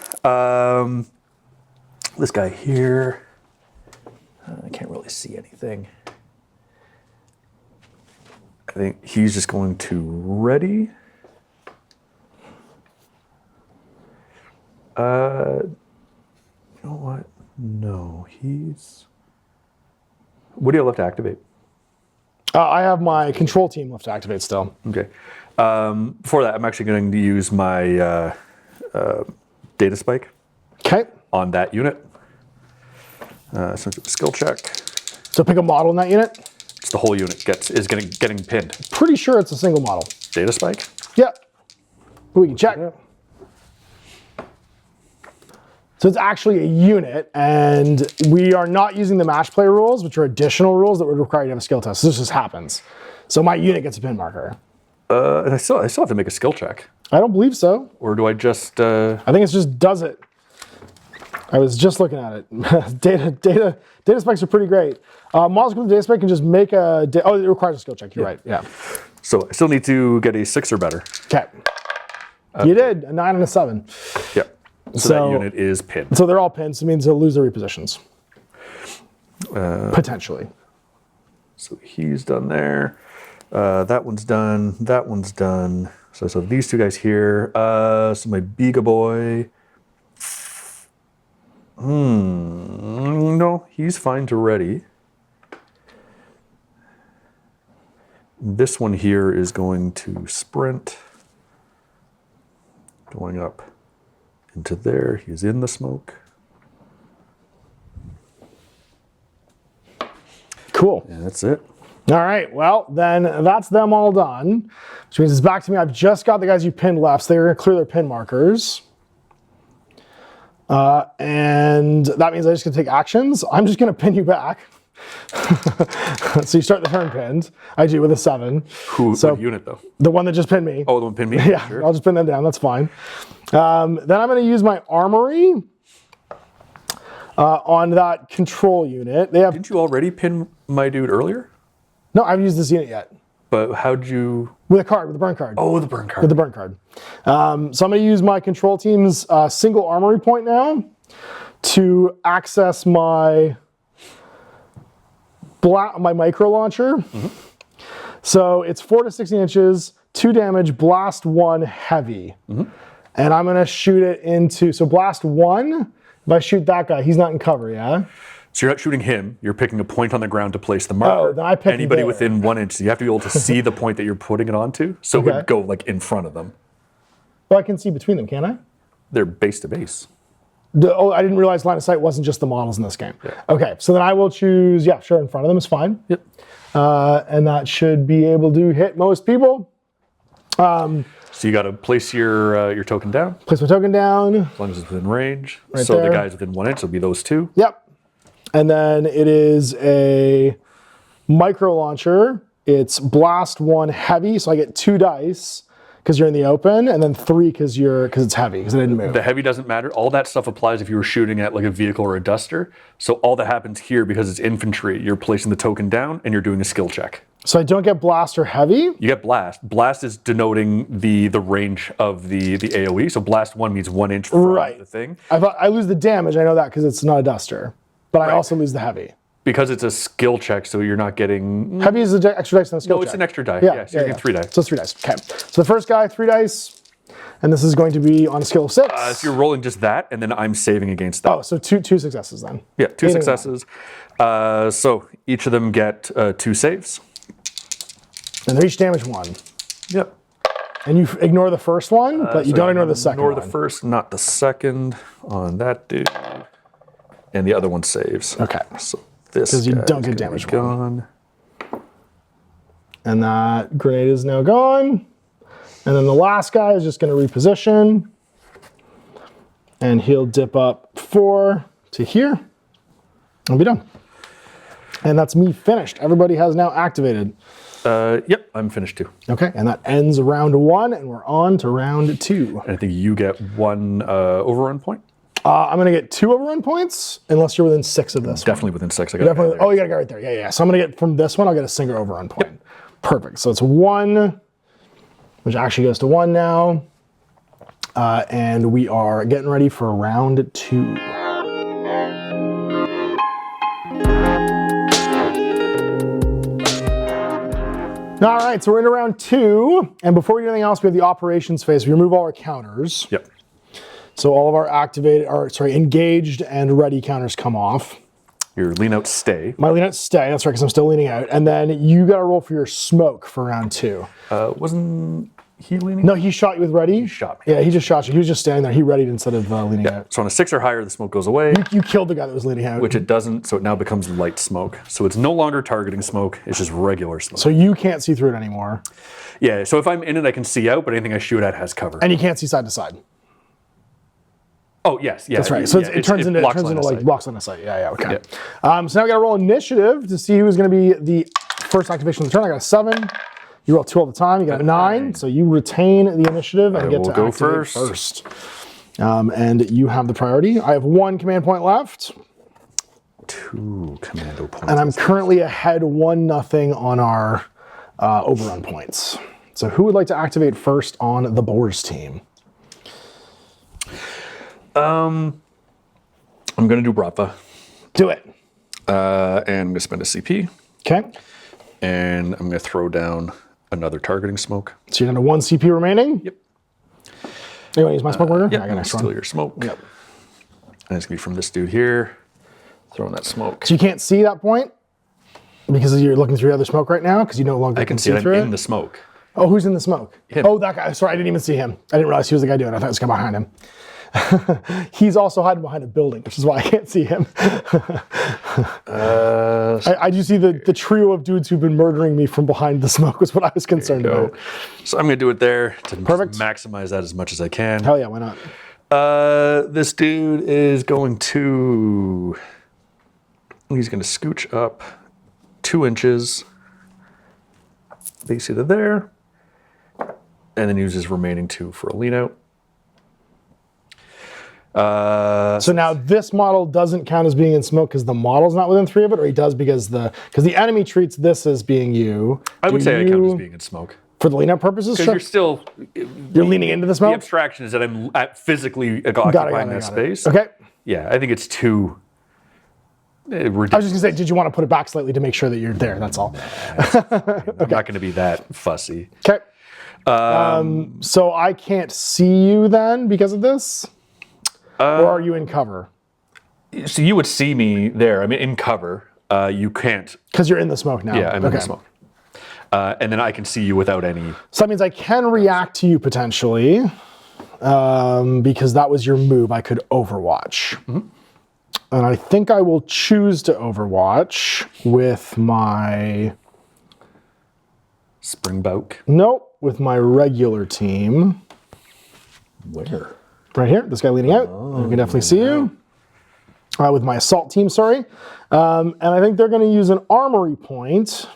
This guy here. I can't really see anything. I think he's just going to ready. You know what? No, he's... What do you have left to activate? I have my control team left to activate still. Okay. Before that, I'm actually going to use my data spike on that unit. So it's a skill check. So pick a model in that unit? It's the whole unit is getting pinned. Pretty sure it's a single model. Data spike? Yeah. We can check. Yeah. So it's actually a unit, and we are not using the match play rules, which are additional rules that would require you to have a skill test. So this just happens. So my unit gets a pin marker. And I still have to make a skill check. I don't believe so. Or do I just... I think it just does it. I was just looking at it. data spikes are pretty great. Models with the data spike can just make a... Oh, it requires a skill check. You're right. Yeah. So I still need to get a 6 or better. Okay. You did. A 9 and a 7. Yep. So that unit is pinned. So they're all pinned, so it means they'll lose their repositions. Potentially. So he's done there. That one's done. That one's done. So these two guys here. So my Biga boy. No, he's fine to ready. This one here is going to sprint. Going up into there. He's in the smoke. Cool. And that's it. All right, well, then that's them all done, which means it's back to me. I've just got the guys you pinned left, so they're going to clear their pin markers. And that means I just going to take actions. I'm just going to pin you back. So you start the turn pinned. I do with a 7. What unit, though? The one that just pinned me. Oh, the one pinned me? Yeah, sure. I'll just pin them down. That's fine. Then I'm going to use my armory on that control unit. Didn't you already pin my dude earlier? No, I haven't used this unit yet. But how'd you... With the burn card. Oh, the burn card. With the burn card. So I'm going to use my control team's single armory point now to access my micro launcher. Mm-hmm. So it's 4 to 16 inches, 2 damage, blast 1 heavy. Mm-hmm. And I'm going to shoot it into... So blast 1, if I shoot that guy, he's not in cover, yeah? So you're not shooting him, you're picking a point on the ground to place the marker. Oh, then I pick anybody within 1 inch. So you have to be able to see the point that you're putting it onto. So it would go like in front of them. Well, I can see between them, can't I? They're base to base. Oh, I didn't realize line of sight wasn't just the models in this game. Yeah. Okay, so then I will choose, yeah, sure, in front of them is fine. Yep. And that should be able to hit most people. So you got to place your token down. Place my token down. As long as it's within range. Right so there. the guys within 1 inch will be those 2. Yep. And then it is a micro launcher. It's blast 1 heavy, so I get 2 dice because you're in the open, and then 3 because it's heavy, because it didn't move. The heavy doesn't matter. All that stuff applies if you were shooting at like a vehicle or a duster. So all that happens here, because it's infantry, you're placing the token down and you're doing a skill check. So I don't get blast or heavy? You get blast. Blast is denoting the range of the AoE. So blast 1 means 1 inch from the thing. I lose the damage, I know that because it's not a duster. But I also lose the heavy. Because it's a skill check, so you're not getting... Heavy is the extra dice on the skill check. No, it's an extra die. Yeah, so you're getting 3 dice. So it's 3 dice. Okay. So the first guy, 3 dice. And this is going to be on a skill of 6. So you're rolling just that, and then I'm saving against that. Oh, so two successes then. Yeah, 2 successes. So each of them get 2 saves. And they're each damage 1. Yep. And you ignore the first one, but you don't ignore the second one. Ignore the first, not the second on that dude. And the other one saves. Okay. So this because you don't get damage gone. And that grenade is now gone. And then the last guy is just going to reposition. And he'll dip up 4 to here. And be done. And that's me finished. Everybody has now activated. Yep, I'm finished too. Okay, and that ends round 1, and we're on to round 2. And I think you get 1 overrun point. I'm going to get 2 overrun points, unless you're within 6 of this Definitely one. within 6. I got Definitely. Oh, you got to go right there. Yeah, yeah. So I'm going to get, from this one, I'll get a single overrun point. Yep. Perfect. So it's 1, which actually goes to 1 now. And we are getting ready for round 2. All right, so we're into round 2. And before we do anything else, we have the operations phase. We remove all our counters. Yep. So all of our engaged and ready counters come off. Your lean out stay. My lean out stay, that's right, because I'm still leaning out. And then you got to roll for your smoke for round 2. Wasn't he leaning? No, he shot you with ready. He shot me. Yeah, he just shot you. He was just standing there. He readied instead of leaning out. So on a 6 or higher, the smoke goes away. You killed the guy that was leaning out. Which it doesn't, so it now becomes light smoke. So it's no longer targeting smoke, it's just regular smoke. So you can't see through it anymore. Yeah, so if I'm in it, I can see out, but anything I shoot at has cover. And you can't see side to side. Oh, yes, yeah. That's right. So it turns into like blocks on the sight. Yeah, yeah, okay. Yeah. So now we got to roll initiative to see who's going to be the first activation of the turn. I got a 7. You roll 2 all the time. You got a 9. So you retain the initiative and get to go activate first. And you have the priority. I have 1 command point left. 2 commando points. And I'm currently ahead 1-0 on our overrun points. So who would like to activate first on the BORZ team? I'm going to do Bratva. Do it. And I'm going to spend a CP. Okay. And I'm going to throw down another targeting smoke. So you're down to 1 CP remaining? Yep. You want to use my smoke marker? Yep, I got next one. steal your smoke. Yep. And it's going to be from this dude here. Throwing that smoke. So you can't see that point? Because you're looking through the other smoke right now? Because you no longer I can see it. through I'm it? in the smoke. Oh, who's in the smoke? Him. Oh, that guy. Sorry, I didn't even see him. I didn't realize he was the guy doing it. I thought it was the guy behind him. He's also hiding behind a building, which is why I can't see him. I do see the trio of dudes who've been murdering me from behind the smoke was what I was concerned about. So I'm going to do it there to Perfect. maximize that as much as I can. Hell yeah, why not? This dude is going to... He's going to scooch up 2 inches, basically to there, and then use his remaining 2 for a lean out. So now this model doesn't count as being in smoke because the model's not within 3 of it, or he does because the enemy treats this as being you. I would say I count as being in smoke. For the lean out purposes? Because Sure. you're still... You're leaning into the smoke? The abstraction is that I'm physically occupying that space. Okay. Yeah, I think it's too... I was just gonna say, did you want to put it back slightly to make sure that you're there? That's all. I'm not going to be that fussy. Okay. So I can't see you then because of this? Or are you in cover? So you would see me there. I mean, in cover. You can't. Because you're in the smoke now. Yeah, I'm in the smoke. And then I can see you without any... So that means I can react to you potentially. Because that was your move. I could overwatch. Mm-hmm. And I think I will choose to overwatch with my... Springbouk. Nope, with my regular team. Where? Right here, this guy leaning out. You can definitely see you. With my assault team, sorry. And I think they're going to use an armory point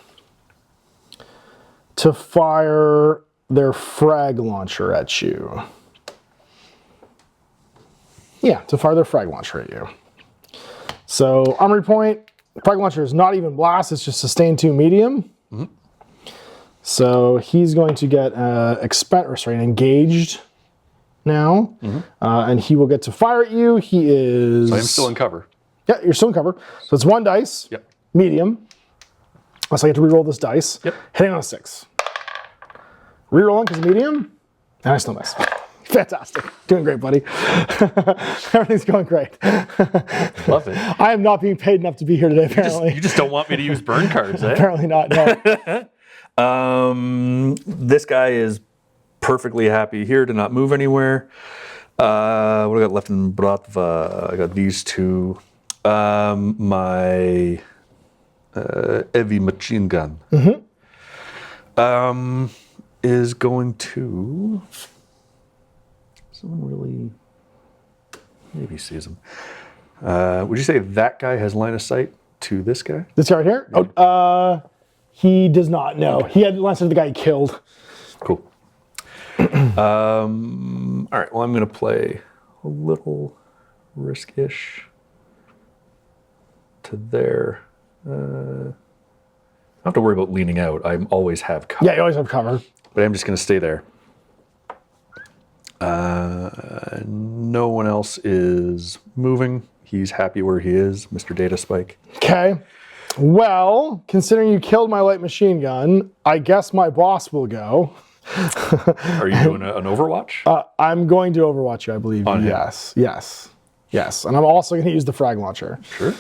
to fire their frag launcher at you. Yeah, to fire their frag launcher at you. So armory point, frag launcher is not even blast, it's just sustain 2 medium. Mm-hmm. So he's going to get engaged now, and he will get to fire at you. He is... So I'm still in cover. Yeah, you're still in cover. So it's 1 dice, Yep. medium. So I get to reroll this dice. Yep. Hitting on a 6. Rerolling because medium, and I still miss. Fantastic. Doing great, buddy. Everything's going great. Love it. I am not being paid enough to be here today, apparently. You just don't want me to use burn cards, eh? Apparently not, no. This guy is perfectly happy here to not move anywhere. What do I got left in Bratva? I got these 2. My heavy machine gun is going to... Someone really maybe sees him. Would you say that guy has line of sight to this guy? This guy right here? Yeah. Oh, he does not, no. Okay. He had line of sight to the guy he killed. Cool. All right, well, I'm going to play a little risk-ish to there. I don't have to worry about leaning out. I always have cover. Yeah, you always have cover. But I'm just going to stay there. No one else is moving. He's happy where he is, Mr. Data Spike. Okay. Well, considering you killed my light machine gun, I guess my boss will go. Are you doing an Overwatch? I'm going to Overwatch you, I believe. On yes. Him. Yes. And I'm also going to use the frag launcher. Sure.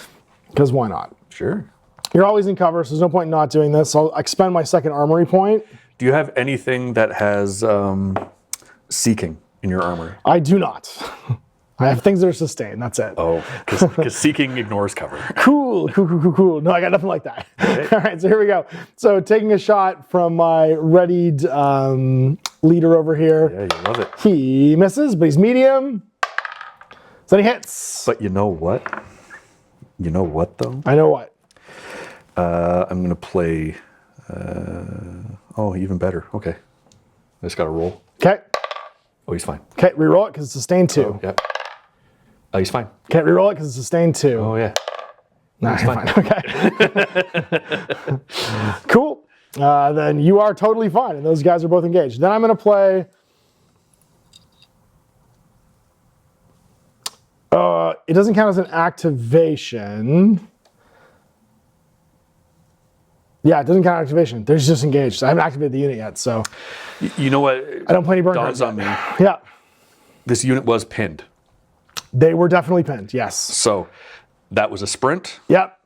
Because why not? Sure. You're always in cover, so there's no point in not doing this. I'll expend my second armory point. Do you have anything that has seeking in your armory? I do not. I have things that are sustained, that's it. Oh, because seeking ignores cover. Cool. No, I got nothing like that. Okay. All right, so here we go. So taking a shot from my readied leader over here. Yeah, you love it. He misses, but he's medium. So he hits. But you know what? You know what, though? I know what. I'm going to play... oh, even better. Okay. I just got to roll. Okay. Oh, he's fine. Okay, reroll it because it's sustained 2. Oh, yeah. Oh, he's fine. Can't reroll it because it's sustained 2. Oh, yeah. No, he's fine. Okay. Cool. Then you are totally fine, and those guys are both engaged. Then I'm going to play. It doesn't count as an activation. Yeah, it doesn't count activation. They're just engaged. I haven't activated the unit yet, so. You know what? I don't play any burn Dawns cards on me. Yeah. This unit was pinned. They were definitely pinned, yes. So that was a sprint. Yep.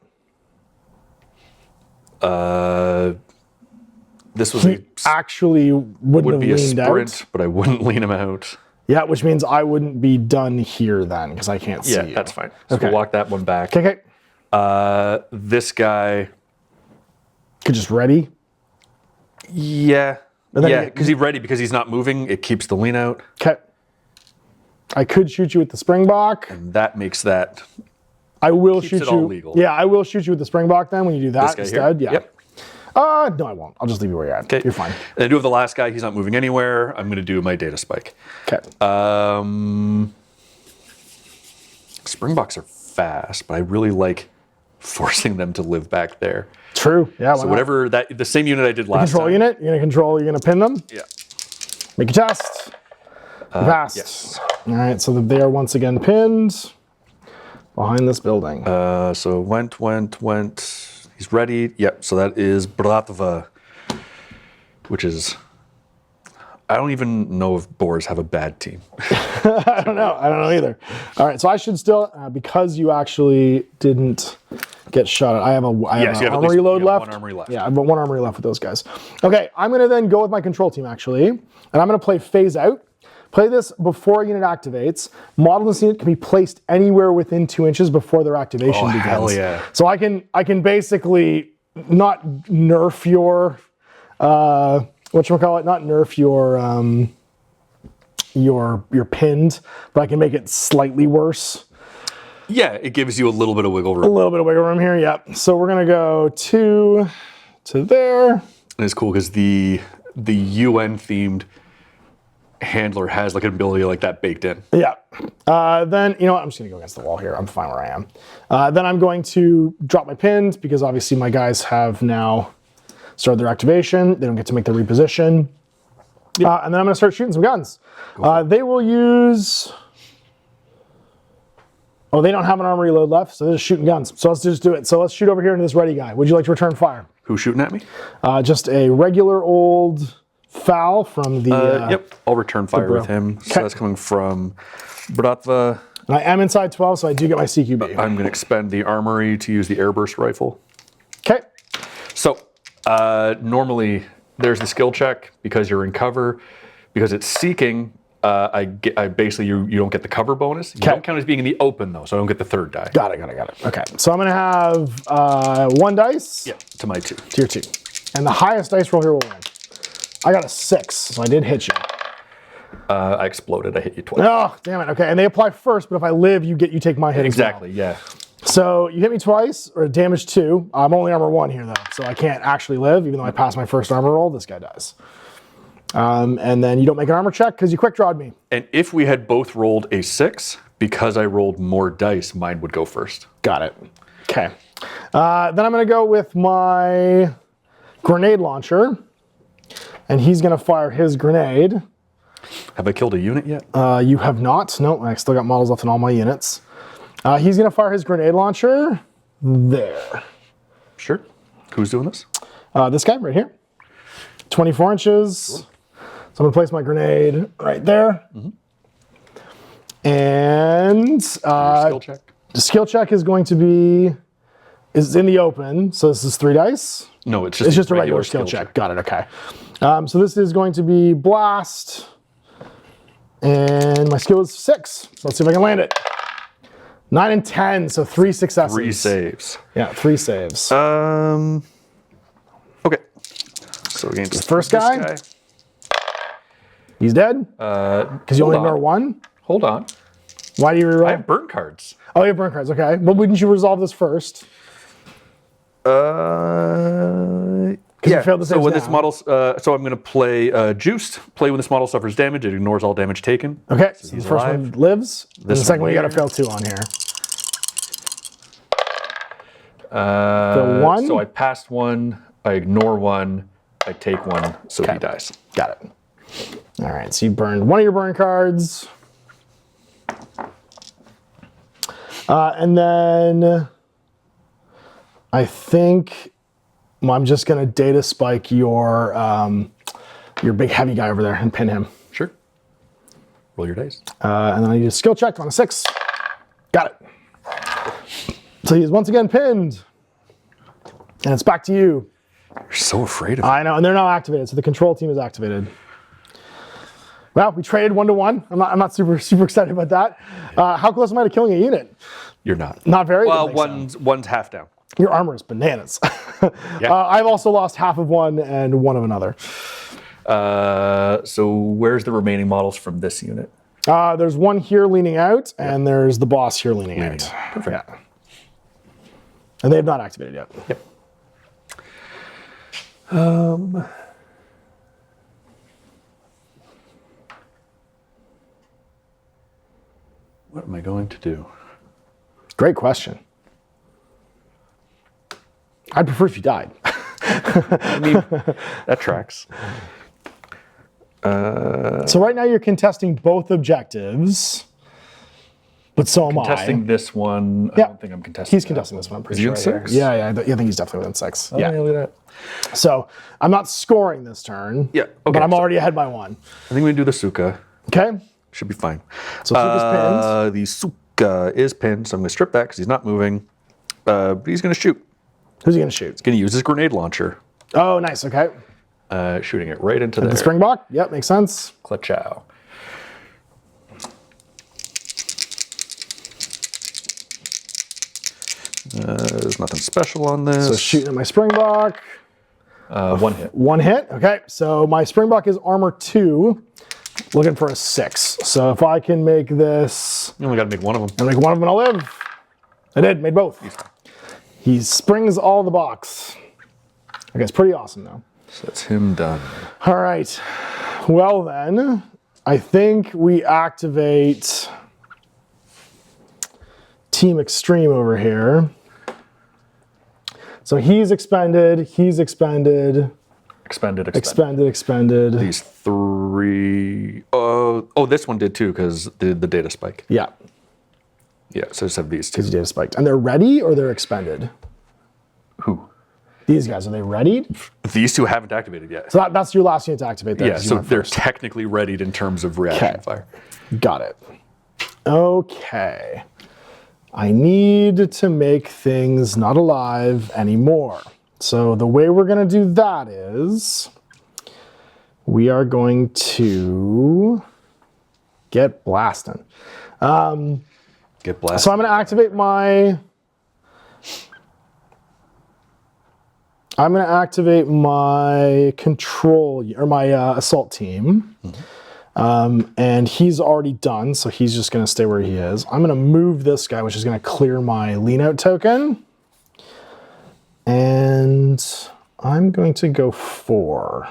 This was He actually wouldn't would have be a leaned sprint, out. but I wouldn't lean him out. Yeah, which means I wouldn't be done here then, because I can't see Yeah, you. that's fine. So Okay. we'll walk that one back. Okay. This guy, Could just ready. yeah. And then Yeah, you- because he's ready because he's not moving. It keeps the lean out. Okay. I could shoot you with the Springbok. And that makes that I will keeps shoot it you. all legal. Yeah, I will shoot you with the Springbok then when you do this that guy instead. here. Yeah. Yep. No, I won't. I'll just leave you where you're at. Okay. You're fine. And I do have the last guy. He's not moving anywhere. I'm going to do my data spike. Okay. Springboks are fast, but I really like forcing them to live back there. True. Yeah. So whatever that, the same unit I did last Control time. unit. You're gonna control. You're gonna pin them. Yeah. Make your test. Passed. yes. All right. So that they are once again pinned behind this building. So went. He's ready. Yep. So that is Bratva, which is. I don't even know if BORZ have a bad team. I don't know. I don't know either. All right. So I should still, because you actually didn't get shot at. I have an Yes, you have at armory least- load you have left. one armory left. Yeah, I've got one armory left with those guys. Okay, I'm going to then go with my control team actually, and I'm going to play phase out. Play this before a unit activates. Model this unit can be placed anywhere within 2 inches before their activation begins. hell yeah. So I can basically not nerf your whatchamacallit, not nerf your pinned, but I can make it slightly worse. Yeah, it gives you a little bit of wiggle A room. little bit of wiggle room here, yep. So we're gonna go 2 to there. And it's cool because the UN themed handler has like an ability like that baked in. Yeah. Then, you know what, I'm just gonna go against the wall here. I'm fine where I am. Then I'm going to drop my pins because obviously my guys have now started their activation. They don't get to make their reposition. And then I'm gonna start shooting some guns. They will use, oh, they don't have an armory load left, so they're just shooting guns. So let's just do it. So let's shoot over here into this ready guy. Would you like to return fire? Who's shooting at me? Just a regular old foul from the. Yep, I'll return fire with him. So that's coming from Bratva. I am inside 12, so I do get my CQB. I'm going to expend the armory to use the airburst rifle. Okay. So normally there's the skill check because you're in cover. Because it's seeking, I basically you don't get the cover bonus. You don't count as being in the open though, so I don't get the third die. Got it. Okay. So I'm going to have 1 dice. Yeah, to my 2. Tier 2. And the highest dice roll here will win. I got a 6, so I did hit you. I exploded. I hit you twice. Oh, damn it. Okay, and they apply first, but if I live, you take my hit Exactly. as well. Yeah. So you hit me twice, or damage 2. I'm only armor 1 here, though, so I can't actually live, even though I passed my first armor roll. This guy dies. And then you don't make an armor check because you quick drawed me. And if we had both rolled a 6, because I rolled more dice, mine would go first. Got it. Okay. Then I'm going to go with my grenade launcher, and he's going to fire his grenade. Have I killed a unit yet? You have not. No, I still got models left in all my units. He's going to fire his grenade launcher there. Sure. Who's doing this? This guy right here. 24 inches. Cool. So I'm going to place my grenade right there. And Skill check. the skill check is going to be, is in the open. So this is 3 dice. No, it's just a regular skill check. Got it. Okay. So this is going to be blast. And my skill is 6. So let's see if I can land it. 9 and 10, so 3 successes. 3 saves. Yeah, 3 saves. Okay. So against the first guy. He's dead. Because you only ignore 1. Hold on. Why do you reroll? I have burn cards. Oh, you have burn cards. Okay. Well, wouldn't you resolve this first? Because you failed the so saves when now. this model, so I'm going to play Juiced. Play when this model suffers damage. It ignores all damage taken. Okay, so the he's first alive. one lives. And the This second one one you got to here. fail 2 on here. Fail 1. So I passed 1. I ignore 1. I take 1. So Okay. he dies. Got it. All right, so you burned 1 of your burn cards. And then I think I'm just going to data spike your big heavy guy over there and pin him. Sure. Roll your dice. And then I need a skill check on a 6. Got it. So he's once again pinned. And it's back to you. You're so afraid of him. I know, and they're now activated, so the control team is activated. Well, we traded 1-to-1. I'm not super excited about that. How close am I to killing a unit? You're not. Not very. Well, that makes sense. one's half down. Your armor is bananas. Yeah. I've also lost half of one and one of another. So where's the remaining models from this unit? There's one here leaning out, and there's the boss here leaning out. Perfect. Yeah. And they have not activated yet. Yep. What am I going to do? Great question. I'd prefer if you died. I mean, that tracks. So right now you're contesting both objectives, but so am Contesting this one. Yeah. I don't think I'm contesting. He's contesting this one, I'm pretty Is he sure. in right 6? here. Yeah, I think he's definitely within 6. Yeah. look at that. So I'm not scoring this turn. Yeah, okay, But I'm so- already ahead by 1. I think we do the Suka. Okay. Should be fine. So Suka's pinned. The Suka is pinned, so I'm going to strip that because he's not moving. But he's going to shoot. Who's he going to shoot? He's going to use his grenade launcher, Oh, nice. Okay. shooting it right into there. The Springbok. Yep, makes sense. Clutchow. There's nothing special on this. So shooting at my Springbok. 1 hit. 1 hit. Okay. So my Springbok is armor 2, looking for a 6. So if I can make this, You only got to make one of them. and make one of them, I'll live. I did. Made both. He springs all the box. Okay, it's pretty awesome though. So that's him done. All right. Well then, I think we activate Team Extreme over here. So he's expended, Expended. expended. These 3. Oh, this one did too because the data spike. Yeah, Yeah, so just have these two. because he data spiked. And they're ready or they're expended? Who? These guys, are they readied? These two haven't activated yet. So that's your last unit to activate there. Yeah, 'cause you so went they're first. technically readied in terms of reaction Okay. fire. Got it. Okay. I need to make things not alive anymore. So the way we're going to do that is we are going to get blasting. Get blasted. So I'm going to activate my control or my assault team. And he's already done, so he's just going to stay where he is. I'm going to move this guy, which is going to clear my lean out token. And I'm going to go 4.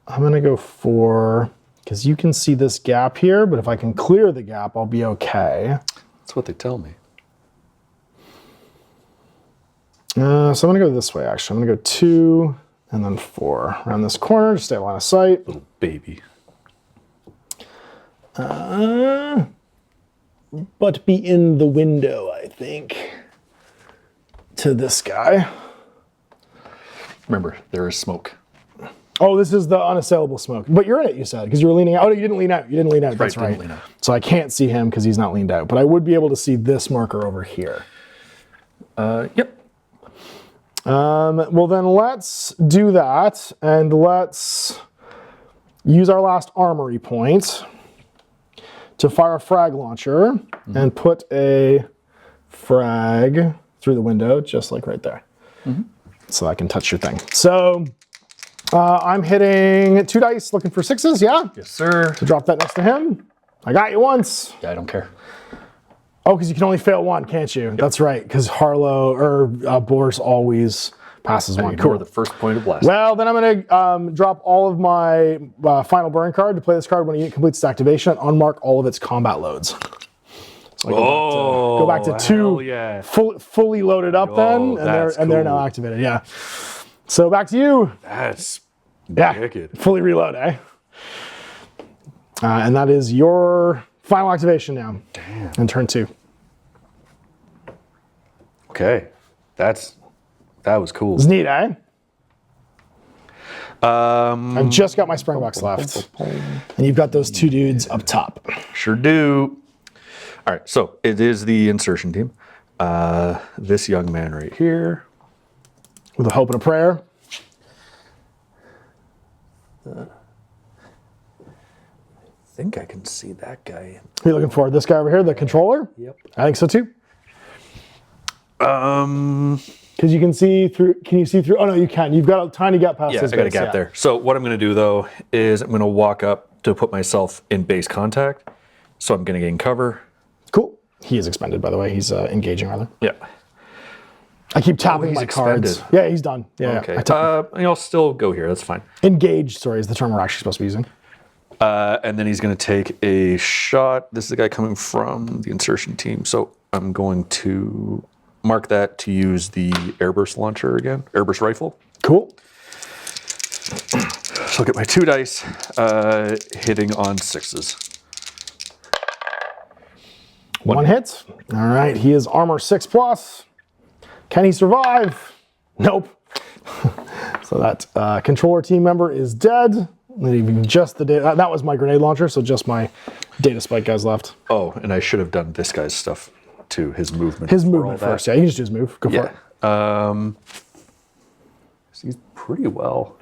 I'm going to go 4 because you can see this gap here, but if I can clear the gap, I'll be okay. That's what they tell me. So I'm going to go this way, actually. I'm going to go 2 and then 4. Around this corner, just stay line of sight. Little baby. But be in the window, I think, to this guy. Remember, there is smoke. Oh, this is the unassailable smoke. But you're in it, you said, because you were leaning out. Oh, no, you didn't lean out. You didn't lean out. That's Right, right. didn't lean out. So I can't see him because he's not leaned out. But I would be able to see this marker over here. Yep. Well, then let's do that. And let's use our last armory point to fire a frag launcher and put a frag through the window, just like right there. So I can touch your thing. So I'm hitting 2 dice, looking for 6s, yeah? Yes, sir. To drop that next to him. I got you once. Yeah, I don't care. Oh, because you can only fail 1, can't you? That's right, because Harlow or BORZ always Passes one. Ignore Cool. the first point of blast. Well, then I'm going to drop all of my final burn card to play this card when a unit completes its activation and unmark all of its combat loads. So I go back to two fully loaded up then, and they're now activated. Yeah. So back to you. That's wicked. Fully reload, eh? And that is your final activation now. Damn. In turn 2. Okay. That was cool. It's neat, eh? I've just got my Springboks left. And you've got those 2 dudes up top. Sure do. All right, so it is the insertion team. This young man right here. With a hope and a prayer. I think I can see that guy. Who are you looking for? This guy over here, the controller? Yep. I think so too. Because you can see through. Can you see through? Oh no, you can. You've got a tiny gap past his I got a base, gap there. So what I'm going to do though is I'm going to walk up to put myself in base contact. So I'm going to gain cover. Cool. He is expended, by the way. He's engaging rather. Yeah. I keep tapping my cards. Expended. Yeah, he's done. Yeah. Okay. I'll still go here. That's fine. Engaged, sorry, is the term we're actually supposed to be using. And then he's going to take a shot. This is the guy coming from the insertion team. So I'm going to mark that to use the airburst launcher again, airburst rifle. Cool. So I'll get my 2 dice, hitting on 6s. One hit. All right, he is armor 6+. Can he survive? Nope. So that controller team member is dead. Leaving just the data. That was my grenade launcher, so just my data spike guys left. Oh, and I should have done this guy's stuff too. His movement. His movement first. Yeah, you can just do his move. Go for it. He's pretty well.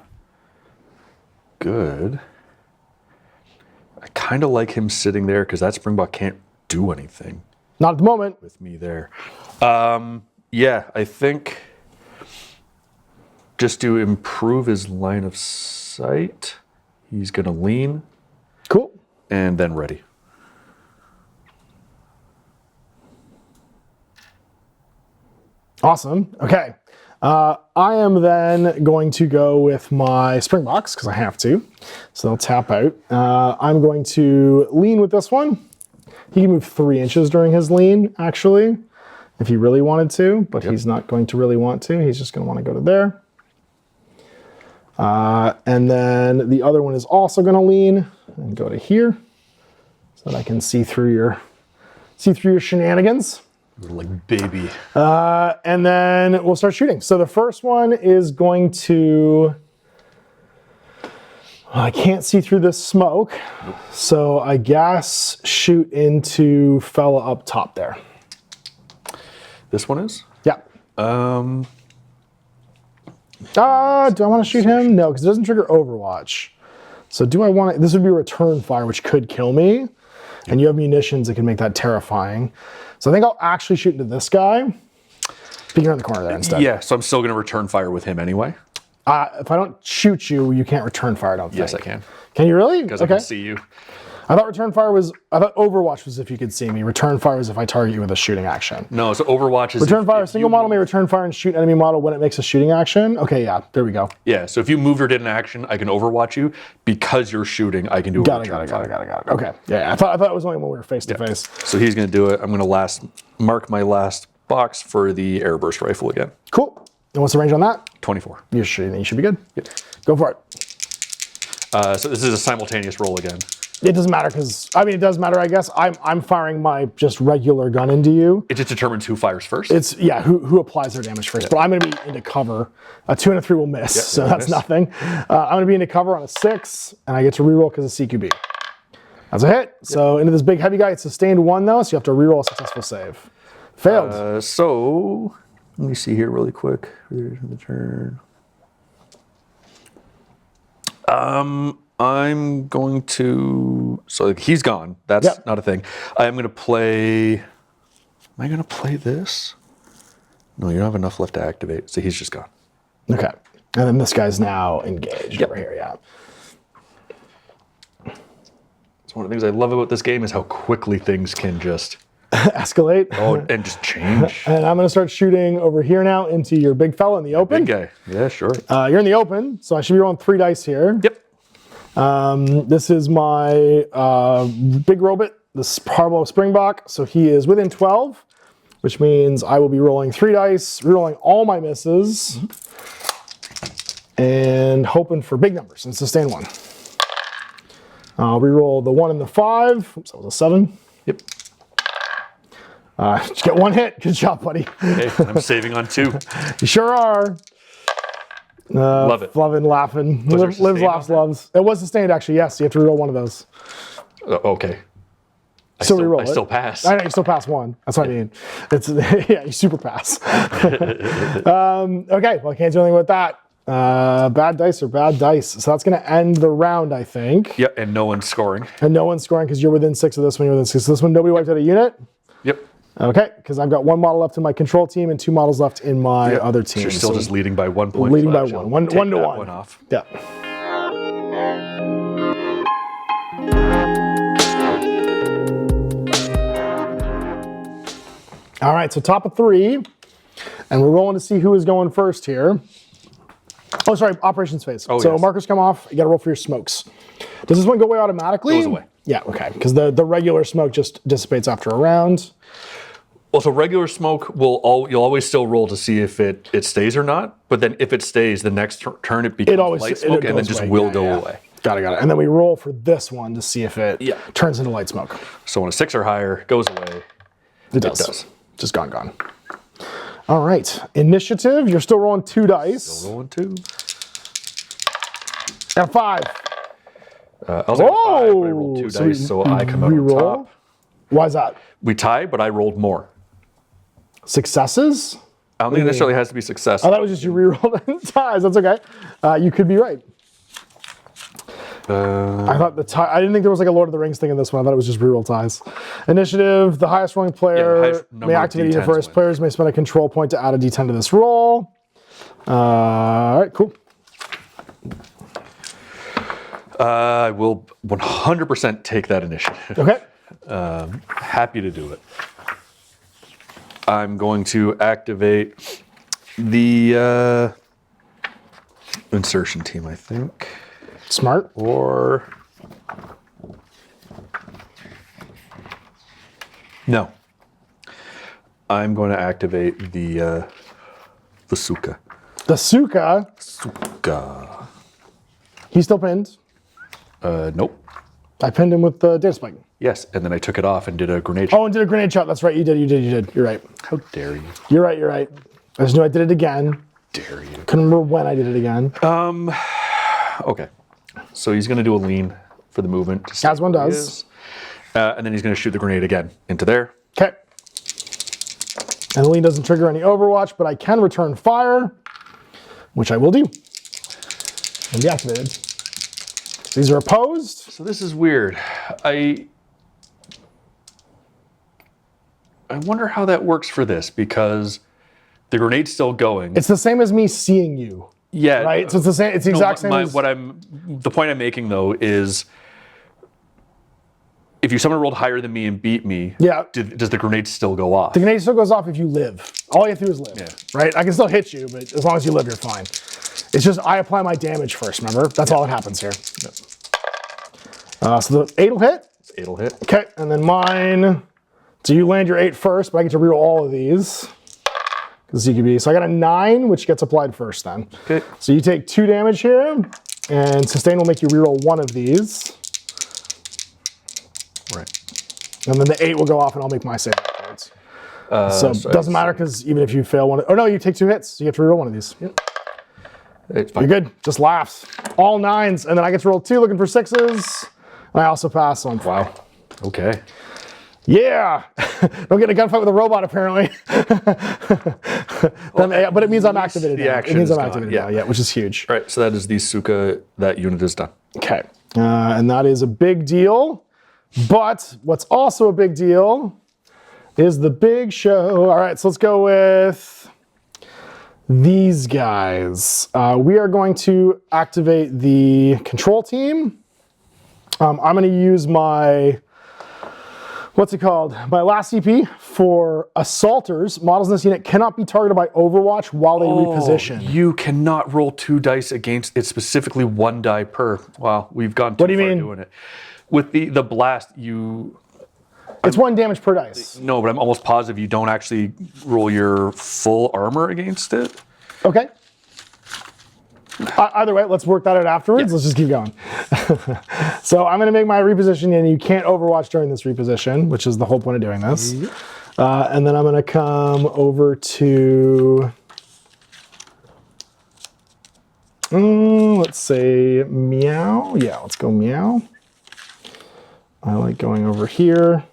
Good. I kind of like him sitting there because that Springbok can't do anything. Not at the moment. With me there. Yeah, I think just to improve his line of sight, he's going to lean. Cool. And then ready. Awesome. Okay. I am then going to go with my Springboks because I have to. So they'll tap out. I'm going to lean with this one. He can move 3 inches during his lean, actually, if he really wanted to, but he's not going to really want to. He's just going to want to go to there. And then the other one is also going to lean and go to here so that I can see through your shenanigans. Like baby. And then we'll start shooting. So the first one is going to... I can't see through this smoke, so I guess shoot into fella up top there. This one is? Yeah. Do I want to shoot him? No, because it doesn't trigger Overwatch. So do I want to... This would be return fire, which could kill me. And you have munitions that can make that terrifying. So I think I'll actually shoot into this guy. Peek around the corner there instead. Yeah, so I'm still going to return fire with him anyway. If I don't shoot you, you can't return fire, I don't think. Yes, I can. Can you really? Because I can see you. I thought Overwatch was if you could see me. Return fire is if I target you with a shooting action. No, so Overwatch is... Return fire, single model may return fire and shoot enemy model when it makes a shooting action. Okay, yeah, there we go. Yeah, so if you moved or did an action, I can Overwatch you. Because you're shooting, I can do a Got return it. fire. Okay, yeah, I thought it was only when we were face to face. So he's going to do it. I'm going to mark my last box for the airburst rifle again. Cool. And what's the range on that? 24. You should be good. Yep. Go for it. So this is a simultaneous roll again. It doesn't matter because, I mean, it does matter, I guess. I'm firing my just regular gun into you. It just determines who fires first? It's, yeah, who applies their damage first. But I'm going to be into cover. A 2 and a 3 will miss, so that's nothing. I'm going to be into cover on a 6, and I get to reroll because of CQB. That's a hit. So into this big heavy guy, it's sustained 1 though, so you have to reroll a successful save. Failed. So let me see here really quick. The turn. I'm going to, so he's gone. That's not a thing. I'm going to play, am I going to play this? No, you don't have enough left to activate. So he's just gone. Okay. And then this guy's now engaged over here, yeah. So one of the things I love about this game is how quickly things can just Escalate. Oh, and just change. And I'm going to start shooting over here now into your big fella in the open. Big guy. Yeah, sure. You're in the open, so I should be rolling 3 dice here. Yep. This is my big robot, the Harlow Springbok. So he is within 12, which means I will be rolling 3 dice, rerolling all my misses, and hoping for big numbers and sustain 1. I'll reroll the 1 and the 5. Oops, that was a 7. Yep. Just get 1 hit. Good job, buddy. Okay, I'm saving on 2. You sure are. Love it. Loving, laughing. Lives, laughs, loves. It was sustained, actually. Yes, you have to reroll 1 of those. Okay. I still pass. I know you still pass 1. That's what I mean. It's yeah, you super pass. Okay, well I can't do anything with that. Bad dice are bad dice. So that's going to end the round, I think. Yep, and no one's scoring. And no one's scoring because you're within 6 of this one. You're within 6 of this one. Nobody wiped out a unit. Yep. Okay, because I've got 1 model left in my control team and 2 models left in my other team. So you're still just leading by 1 point. Leading by 1. 1 to 1. One off. Yeah. All right, so top of 3, and we're rolling to see who is going first here. Oh, sorry, operations phase. So yes. markers come off, you gotta roll for your smokes. Does this one go away automatically? Goes away. Yeah, okay, because the regular smoke just dissipates after a round. Well, so regular smoke you'll always still roll to see if it stays or not, but then if it stays, the next turn it becomes light smoke and then just will go away. Got it. And then we roll for this one to see if it turns into light smoke. So when a 6 or higher goes away, it does. Just gone. All right, initiative. You're still rolling 2 dice. Still rolling 2. And a 5. I was at 5, but I rolled 2 dice, so I come out on top. Why is that? We tie, but I rolled more. Successes? I don't think it necessarily has to be success. Oh, that was just you rerolled ties. That's okay. You could be right. I thought I didn't think there was like a Lord of the Rings thing in this one. I thought it was just reroll ties. Initiative, the highest rolling player may activate either first. Players may spend a control point to add a d10 to this roll. All right, cool. I will 100% take that initiative. Okay. Happy to do it. I'm going to activate the insertion team, I think. Smart. Or no. I'm going to activate the Suka. The Suka? Suka. He's still pinned. Nope. I pinned him with the data spike. Yes, and then I took it off and did a grenade shot. Oh, and did a grenade shot. That's right. You did. You're right. How dare you? You're right. I just knew I did it again. Dare you? Couldn't remember when I did it again. Okay. So he's going to do a lean for the movement. As one does. And then he's going to shoot the grenade again into there. Okay. And the lean doesn't trigger any Overwatch, but I can return fire, which I will do. And deactivated. These are opposed. So this is weird. I wonder how that works for this, because the grenade's still going. It's the same as me seeing you. Yeah. Right? So it's the same. It's the exact same as... The point I'm making, though, is if someone rolled higher than me and beat me, does the grenade still go off? The grenade still goes off if you live. All you have to do is live. Yeah. Right? I can still hit you, but as long as you live, you're fine. It's just I apply my damage first, remember? That's all that happens here. So the 8 will hit. 8 will hit. Okay, and then mine. So you land your 8 first, but I get to reroll all of these. So I got a 9, which gets applied first then. Okay. So you take 2 damage here, and sustain will make you reroll 1 of these. Right. And then the 8 will go off, and I'll make my save afterwards. So it doesn't matter, because even if you fail one, oh no, you take 2 hits, so you have to reroll 1 of these. Yep. It's fine. You're good. Just laughs. All 9s, and then I get to roll 2, looking for 6s. And I also pass on. Wow. Okay. Yeah. Don't get in a gunfight with a robot, apparently. But it means I'm activated now. It means I'm activated now, which is huge. All right, so that is the Suka. That unit is done. Okay. And that is a big deal. But what's also a big deal is the big show. All right, so let's go with these guys. We are going to activate the control team. I'm going to use my what's it called? My last CP for assaulters, models in this unit cannot be targeted by Overwatch while they reposition. You cannot roll 2 dice against it, specifically 1 die per. Wow, we've gone too far doing it. With the blast, it's 1 damage per dice. No, but I'm almost positive you don't actually roll your full armor against it. Okay. Either way, let's work that out afterwards. Yeah. Let's just keep going. So I'm going to make my reposition, and you can't Overwatch during this reposition, which is the whole point of doing this. And then I'm going to come over to, let's say meow. Yeah, let's go meow. I like going over here.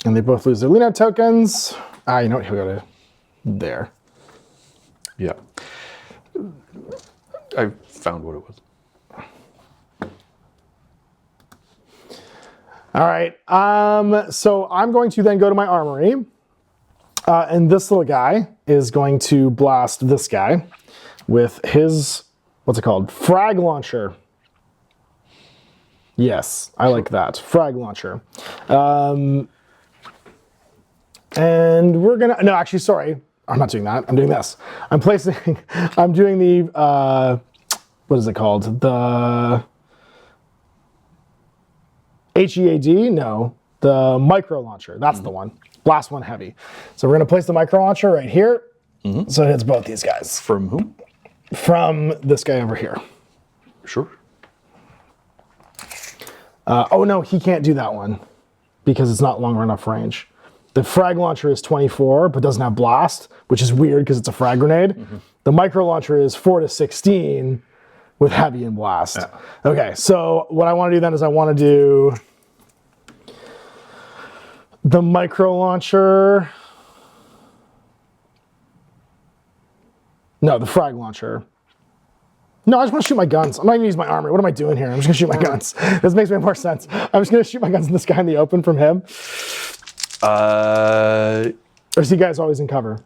And they both lose their lean out tokens. You know what? He'll go to there. Yeah. I found what it was. All right. So I'm going to then go to my armory. And this little guy is going to blast this guy with his, what's it called? Frag launcher. Yes, I like that. Frag launcher. And we're gonna, no, actually, sorry. I'm not doing that. I'm doing this. I'm doing the, what is it called? The HEAD? No, the micro launcher. That's the one. Blast 1 heavy. So we're gonna place the micro launcher right here. So it hits both these guys. From whom? From this guy over here. Sure. Oh no, he can't do that one because it's not long enough range. The frag launcher is 24, but doesn't have blast, which is weird because it's a frag grenade. The micro launcher is 4 to 16 with heavy and blast. Okay, so what I want to do then is I want to do the micro launcher. No, the frag launcher. No, I just want to shoot my guns. I'm not going to use my armor. What am I doing here? I'm just going to shoot my guns. This makes way more sense. I'm just going to shoot my guns in this guy in the open from him. Or is he guys always in cover?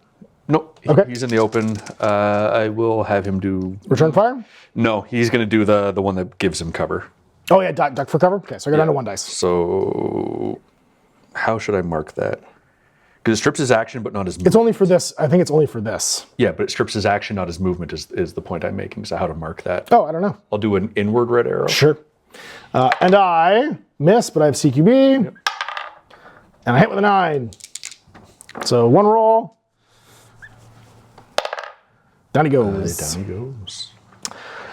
Nope. Okay. He's in the open. I will have him do... Return fire? No, he's going to do the one that gives him cover. Oh yeah, duck for cover? Okay, so I go down to 1 dice. So how should I mark that? Because it strips his action, but not his movement. It's only for this. I think it's only for this. Yeah, but it strips his action, not his movement is the point I'm making. So how to mark that? Oh, I don't know. I'll do an inward red arrow. Sure. And I miss, but I have CQB. Yep. And I hit with a 9. So 1 roll. Down he goes. Down he goes.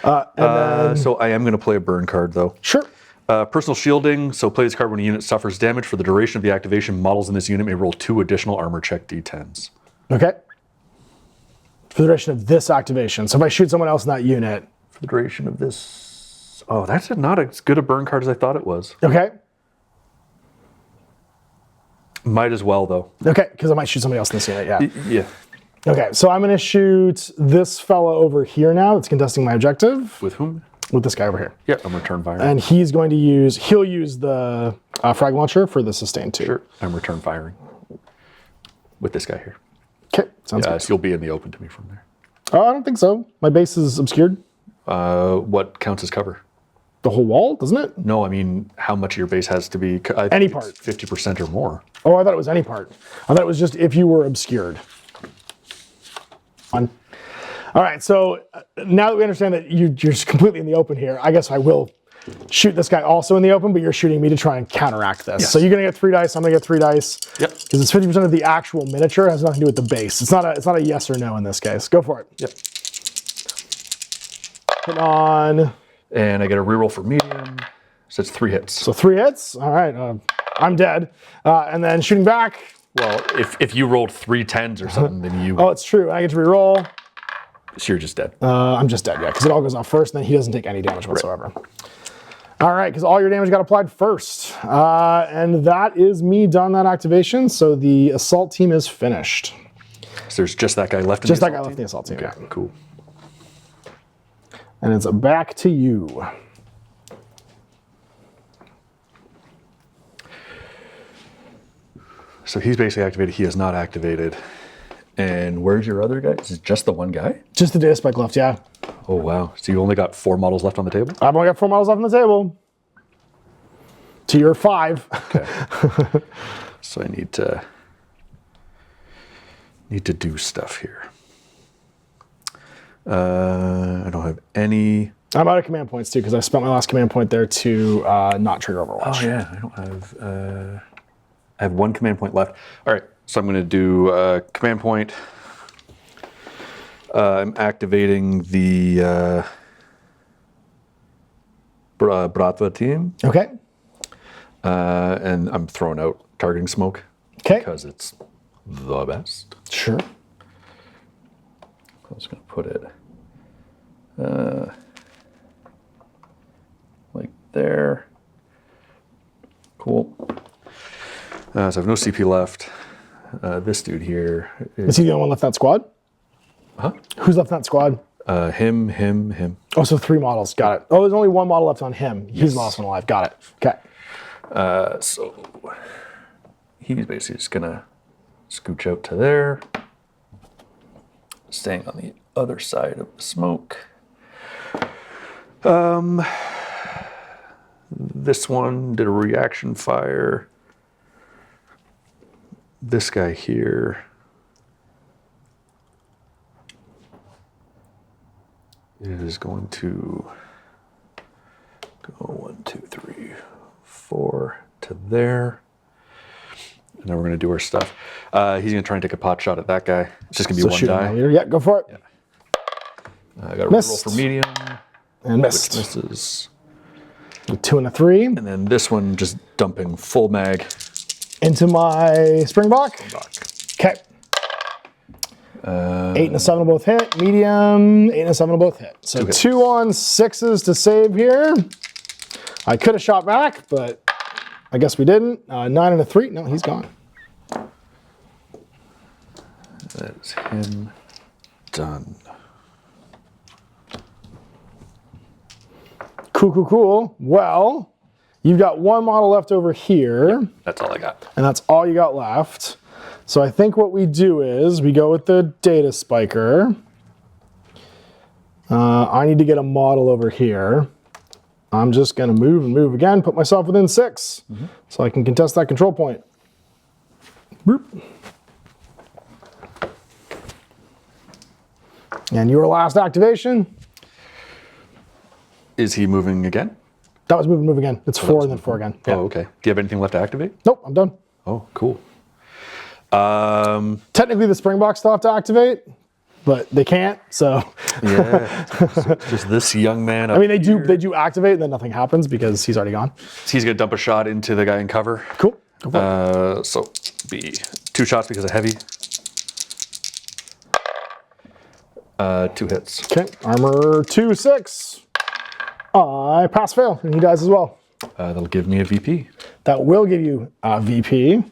And then, so I am going to play a burn card, though. Sure. Personal shielding. So play this card when a unit suffers damage. For the duration of the activation, models in this unit may roll 2 additional armor check d10s. Okay. For the duration of this activation. So if I shoot someone else in that unit. For the duration of this... Oh, that's not as good a burn card as I thought it was. Okay. Might as well, though. Okay, because I might shoot somebody else in this unit, yeah. Yeah. Okay, so I'm going to shoot this fella over here now that's contesting my objective. With whom? With this guy over here. Yeah, I'm return firing. And he's going to use, he'll use the frag launcher for the sustain too. Sure, I'm return firing. With this guy here. Okay, sounds good. So you'll be in the open to me from there. Oh, I don't think so. My base is obscured. What counts as cover? The whole wall, doesn't it? No, I mean, how much of your base has to be... Any part. 50% or more. Oh, I thought it was any part. I thought it was just if you were obscured. All right, so now that we understand that you're just completely in the open here, I guess I will shoot this guy also in the open, but you're shooting me to try and counteract this. Yes. So you're going to get 3 dice, I'm going to get 3 dice. Yep. Because it's 50% of the actual miniature, it has nothing to do with the base. It's not a yes or no in this case. Go for it. Yep. Put on... And I get a reroll for medium, so it's 3 hits. So 3 hits, all right, I'm dead. And then shooting back. Well, if you rolled 3 10s or something, then you... Oh, it's true, I get to reroll. So you're just dead. I'm just dead, yeah, because it all goes off first, and then he doesn't take any damage whatsoever. Right. All right, because all your damage got applied first. And that is me done that activation, so the assault team is finished. So there's just that guy left in just the that guy assault left in the assault team, okay, yeah. Cool. And it's back to you. So he's basically activated. He is not activated. And where's your other guy? Is it just the one guy? Just the data spike left, yeah. Oh, wow. So you only got 4 models left on the table? I've only got 4 models left on the table. To your 5. Okay. So I need to do stuff here. I don't have any. I'm out of command points too because I spent my last command point there to not trigger Overwatch. Oh yeah, I don't have. I have 1 command point left. All right, so I'm going to do a command point. I'm activating the Bratva team. Okay. And I'm throwing out targeting smoke. Okay. Because it's the best. Sure. I'm just going to put it like there. Cool. So I have no CP left. This dude here Is he the only one left in that squad? Huh? Who's left in that squad? Him. Oh, so 3 models. Got it. Oh, there's only 1 model left on him. He's the last one alive. Got it. Okay. So he's basically just gonna scooch out to there, staying on the other side of the smoke. This one did a reaction fire. This guy here is going to go 1, 2, 3, 4 to there. And then we're going to do our stuff. He's going to try and take a pot shot at that guy. It's just going to be 1 die. Yeah, go for it. Yeah. I got to roll for medium. And missed. Which misses. A 2 and a 3. And then this one just dumping full mag. Into my Springbok. Okay. 8 and a 7 will both hit. Medium, 8 and a 7 will both hit. So 2 on 6s to save here. I could have shot back, but I guess we didn't. 9 and a 3. No, he's gone. That's him. Done. Cool. Well, you've got 1 model left over here. Yep, that's all I got. And that's all you got left. So I think what we do is we go with the data spiker. I need to get a model over here. I'm just going to move and move again, put myself within 6 so I can contest that control point. Boop. And your last activation. Is he moving again? That was move again. It's 4 and then 4 again. Yeah. Oh, okay. Do you have anything left to activate? Nope, I'm done. Oh, cool. Technically, the Springbok still have to activate, but they can't. So yeah, just this young man. I mean, they do activate, and then nothing happens because he's already gone. He's gonna dump a shot into the guy in cover. Cool. Go for it. So be 2 shots because of heavy. 2 hits. Okay. Armor 2, 6. I pass fail, and he dies as well. That'll give me a VP. That will give you a VP.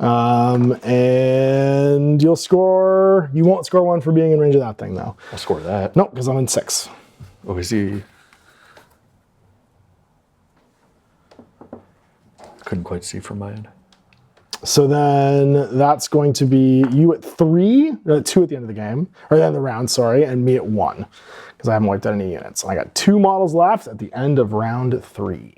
And you'll score. You won't score 1 for being in range of that thing, though. I'll score that. Nope, because I'm in 6. Oh, is he? Couldn't quite see from my end. So then that's going to be you at 3, 2 at the end of the game, or the end of the round, sorry, and me at 1, because I haven't wiped out any units. I got 2 models left at the end of round 3.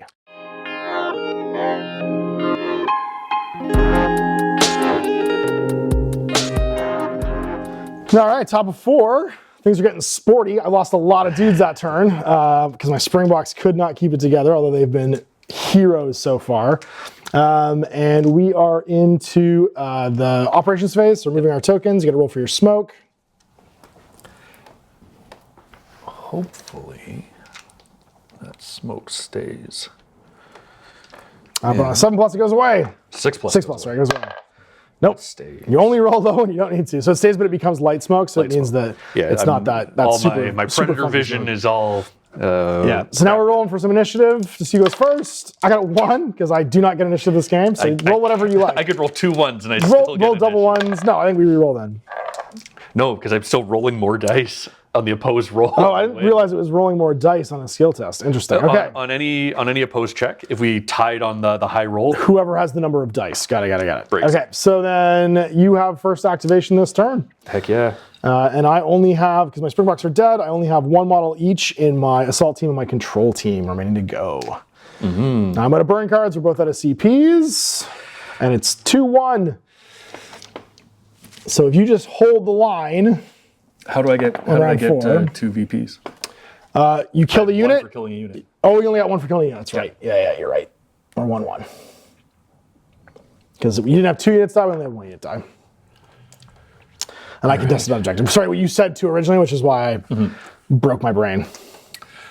All right, top of 4. Things are getting sporty. I lost a lot of dudes that turn because my Springboks could not keep it together, although they've been heroes so far. And we are into the operations phase, so we're moving our tokens. You gotta roll for your smoke. Hopefully that smoke stays. But on a 7+, it goes away. 6+. 6+, sorry, it goes away. Nope. Stays. You only roll low when you don't need to. So it stays, but it becomes light smoke, so it means that it's not that all super, my super predator vision smoke. is all. Yeah. So now we're rolling for some initiative to see who goes first. I got 1 because I do not get initiative this game. So roll whatever you like. I could roll 2 1s and I roll still get double initiative. 1s. No, I think we re-roll then. No, because I'm still rolling more dice. on the opposed roll. Oh, I didn't realize it was rolling more dice on a skill test. Interesting. Okay. On any opposed check, if we tied on the high roll, Whoever has the number of dice. Got it. Breaks. Okay, so then you have first activation this turn. heck yeah. And I only have, because my Springboks are dead, I only have one model each in my assault team and my control team remaining to go. Now I'm out of burn cards. We're both out of CPs. And it's 2-1. So if you just hold the line. How do I get 2 VPs? You kill the unit. One for killing a unit. Oh, you only got one for killing a unit. That's right. Yeah, you're right. Or 1-1. Because you didn't have 2 units die, we only have 1 unit die. And I contested that objective. Sorry, what you said too originally, which is why I broke my brain.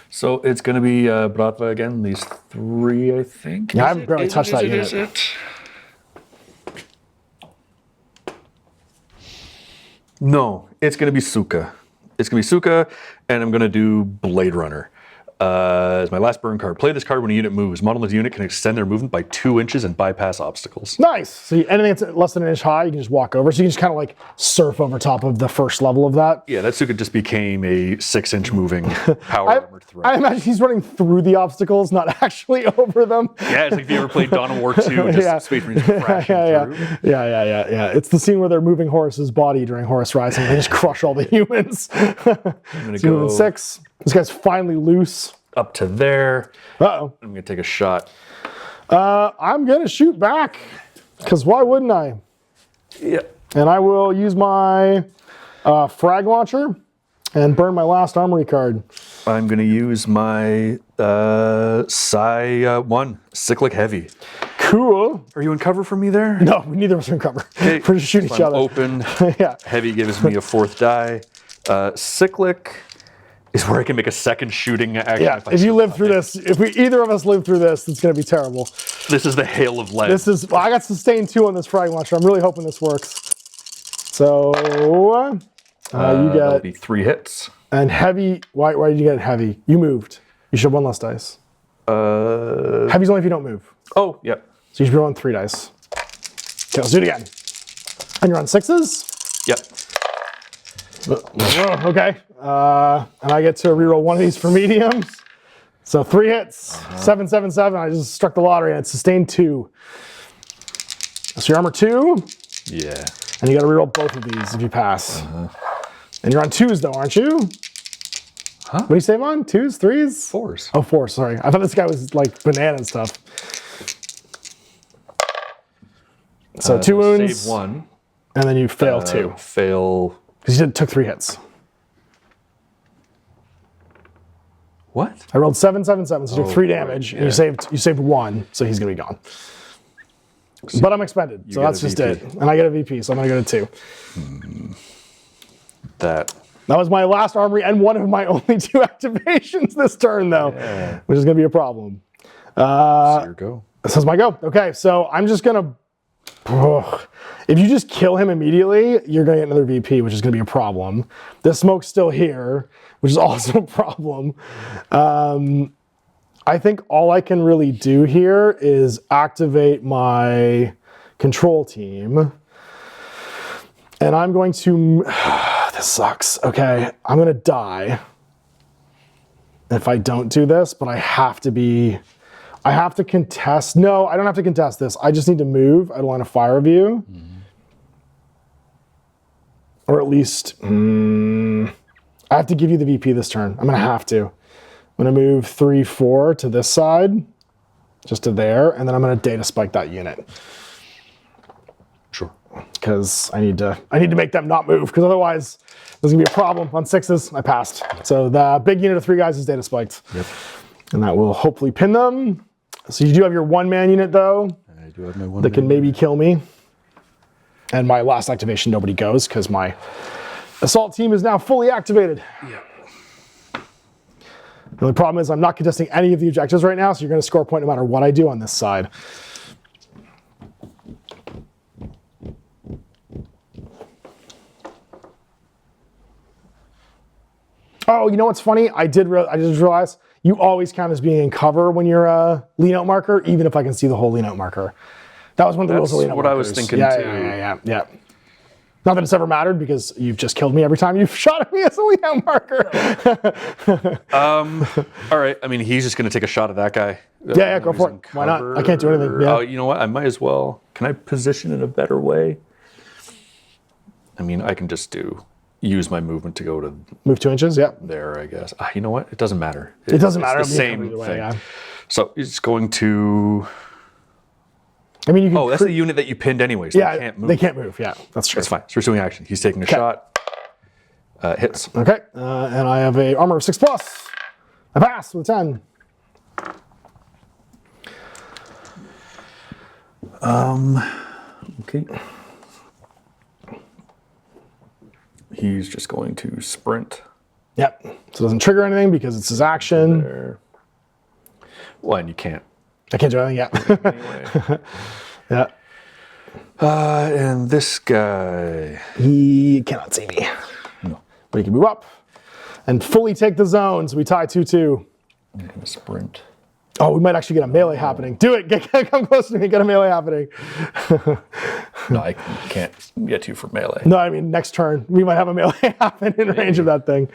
So it's going to be Bratva again, these 3, I think. Yeah, I haven't barely touched that unit. No, it's going to be Suka. It's going to be Suka, and I'm going to do Blade Runner. As my last burn card. Play this card when a unit moves. Model this unit can extend their movement by 2 inches and bypass obstacles. Nice. So anything that's less than an inch high, you can just walk over. So you can just kind of like surf over top of the first level of that. Yeah, that Suka just became a 6-inch moving power armored threat. I imagine he's running through the obstacles, not actually over them. Yeah, it's like if you ever played Dawn of War 2, just Space Marines crashing through. Yeah. It's the scene where they're moving Horus's body during Horus Rising. They just crush all the humans. I'm going to go 6. This guy's finally loose. Up to there. Uh-oh. I'm going to take a shot. I'm going to shoot back, because why wouldn't I? Yeah. And I will use my frag launcher and burn my last armory card. I'm going to use my Psi 1, Cyclic Heavy. Cool. Are you in cover for me there? No, neither of us are in cover. Okay. We're just shooting each other. Open. Yeah. Heavy gives me a 4th die. Cyclic is where I can make a second shooting action. Yeah, if you live through this, if either of us live through this, it's going to be terrible. This is the hail of lead. I got sustained 2 on this frag launcher. I'm really hoping this works. So you that'll get be 3 hits. And heavy. Why did you get heavy? You moved. You should have 1 less dice. Heavy's only if you don't move. Oh, yeah. So you should be rolling 3 dice. Okay, let's do it again. And you're on 6s? Yep. Okay. And I get to reroll 1 of these for mediums. So 3 hits, 7, 7, 7. I just struck the lottery and it's sustained 2. So your armor 2. Yeah. And you got to reroll both of these if you pass. And you're on 2s though, aren't you? Huh? What do you save on? 2s, 3s? 4s. Oh, 4. Sorry. I thought this guy was like banana stuff. So 2 wounds. Save 1. And then you fail 2. Fail. Because you took 3 hits. What? I rolled 7, 7, 7, so you took 3 damage, right, and you saved 1, so he's gonna be gone. But I'm expended, so that's just it. And I get a VP, so I'm gonna go to 2. That was my last armory and one of my only 2 activations this turn, though, which is gonna be a problem. so your go. This is my go. Okay, so I'm just gonna. If you just kill him immediately, you're gonna get another VP, which is gonna be a problem. The smoke's still here, which is also a problem. I think all I can really do here is activate my control team. And I'm going to, this sucks. Okay, I'm gonna die if I don't do this, but I have to contest. No, I don't have to contest this. I just need to move. I don't want a fire view. Or at least, I have to give you the VP this turn. I'm gonna have to. I'm gonna move 3, 4 to this side, just to there, and then I'm gonna data spike that unit. Sure. Because I need to make them not move, because otherwise there's gonna be a problem. On 6s, I passed. So the big unit of 3 guys is data spiked. Yep. And that will hopefully pin them. So you do have your 1-man unit though. I do have my 1 that can maybe kill me. And my last activation, nobody goes, because my assault team is now fully activated. Yeah. The only problem is I'm not contesting any of the objectives right now, so you're going to score a point no matter what I do on this side. Oh, you know what's funny? I just realized you always count as being in cover when you're a lean out marker, even if I can see the whole lean out marker. That was one of the rules of lean out markers. That's what I was thinking too. Yeah. Not that it's ever mattered because you've just killed me every time you've shot at me as a layout marker. All right. I mean, he's just going to take a shot at that guy. Yeah, go for it. Why not? I can't do anything. Yeah. Oh, you know what? I might as well. Can I position in a better way? I mean, I can just use my movement to go to move 2 inches. Yeah. There, I guess. You know what? It doesn't matter. It doesn't matter. It's the same thing. Yeah. So he's going to. I mean, you can. Oh, that's the unit that you pinned anyway. So yeah, they can't move. They can't move. Yeah, that's true. That's fine. So we're doing action. He's taking a shot. Hits. Okay. And I have a armor of 6+. I pass with 10. Okay. He's just going to sprint. Yep. So it doesn't trigger anything because it's his action. There. Well, and you can't. I can't do anything yet. Anyway. Yeah. And this guy. He cannot see me. No. But he can move up and fully take the zone. So we tie 2-2. I'm going to sprint. Oh, we might actually get a melee happening. Do it. Come close to me. Get a melee happening. No, I can't get you for melee. No, I mean, next turn, we might have a melee happen in range of that thing.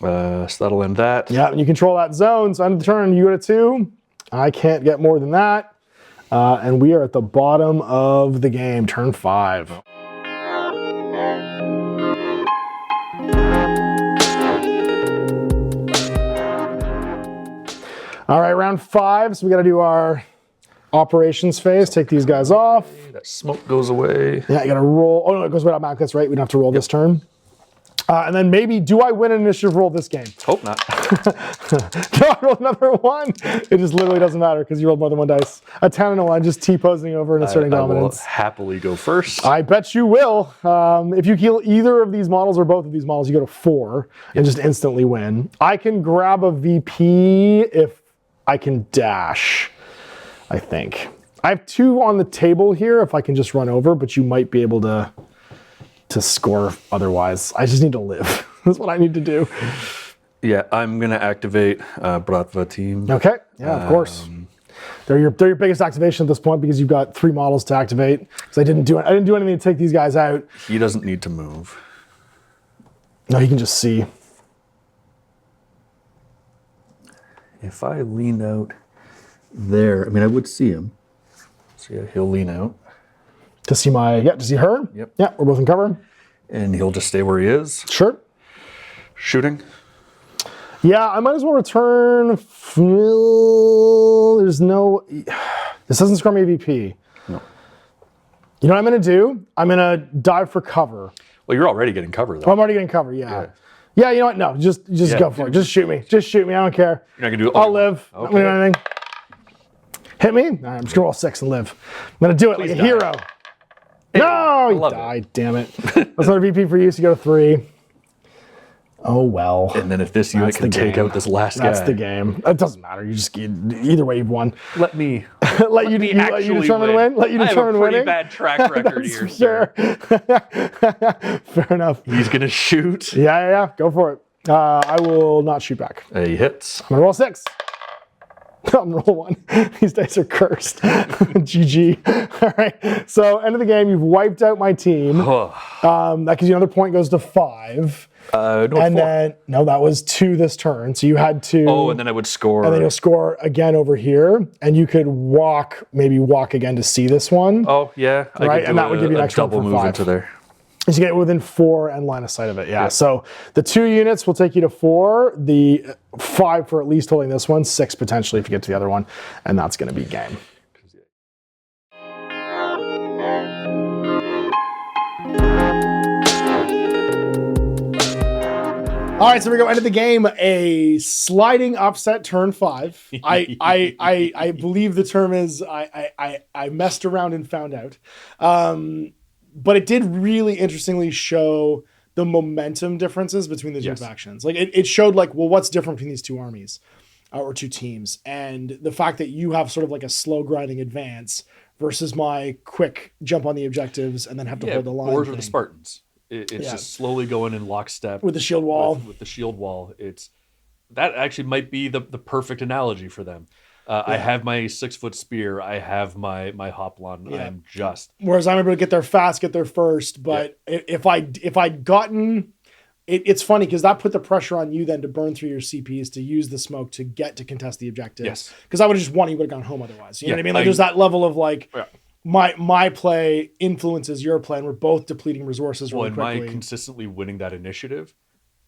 So that'll end that. Yeah, and you control that zone. So end of the turn, you go to 2. I can't get more than that. And we are at the bottom of the game, turn 5. All right, round 5. So we got to do our operations phase. Take these guys off. That smoke goes away. Yeah, you got to roll. Oh, no, it goes without mount. That's right. We don't have to roll this turn. And then maybe, do I win an initiative roll this game? Hope not. No, I rolled another 1. It just literally doesn't matter because you rolled more than 1 dice. A 10 and a 1, just T-posing over and asserting dominance. I will happily go first. I bet you will. If you kill either of these models or both of these models, you go to 4 and just instantly win. I can grab a VP if I can dash, I think. I have 2 on the table here if I can just run over, but you might be able to score otherwise. I just need to live. That's what I need to do. Yeah, I'm going to activate Bratva team. Okay, yeah, of course. They're your biggest activation at this point because you've got 3 models to activate. Because I didn't do anything to take these guys out. He doesn't need to move. No, he can just see. If I lean out there, I mean, I would see him. So yeah, he'll lean out. To see to see her? Yep. Yeah, we're both in cover. And he'll just stay where he is. Sure. Shooting. Yeah, I might as well return. There's no. This doesn't score me a VP. No. You know what I'm going to do? I'm going to dive for cover. Well, you're already getting cover, though. Oh, I'm already getting cover, yeah. Yeah, you know what? No, just go for it. Just shoot me. Just shoot me. I don't care. You're not going to do it? I'll live. Okay. I'm not going to do anything. Hit me? All right, I'm just going to roll 6 and live. I'm going to do it like a hero. Hey, No, he died. Damn it. That's not a VP for you, so you go to 3. Oh, well. And then if this unit can take out this last guy. That's the game. It doesn't matter. You just either way you've won. Let me let you determine win. Let you determine winning. I have a pretty bad track record here. Sure. Fair enough. He's gonna shoot. Yeah. Go for it. I will not shoot back. He hits. I'm gonna roll 6. I'm gonna roll 1. These dice are cursed. GG. All right. So end of the game. You've wiped out my team. That gives you another point. Goes to 5. No, and 4. then that was 2 this turn. So you had 2. Oh, and then I would score. And then you'll score again over here, and you could maybe walk again to see this one. Oh yeah, right, and that would give you an extra double move 5. into there. You get within 4 and line of sight of it. Yeah. So the 2 units will take you to 4. The 5 for at least holding this one. 6 potentially if you get to the other one, and that's going to be game. All right, so we go end of the game. A sliding upset turn 5. I believe the term is I messed around and found out. But it did really interestingly show the momentum differences between the two factions. Like it showed like, well, what's different between these 2 armies or 2 teams, and the fact that you have sort of like a slow grinding advance versus my quick jump on the objectives and then have to hold the line. BORZ or the Spartans. It's just slowly going in lockstep with the shield wall. With the shield wall, that actually might be the perfect analogy for them. I have my 6-foot spear. I have my hoplon. Yeah. I'm just. Whereas I'm able to get there fast, get there first. But if I'd gotten, it's funny because that put the pressure on you then to burn through your CPs to use the smoke to get to contest the objectives. Yes. Because I would have just won, you would have gone home otherwise. You know what I mean? Like there's that level of like my play influences your play, and we're both depleting resources really quickly. My consistently winning that initiative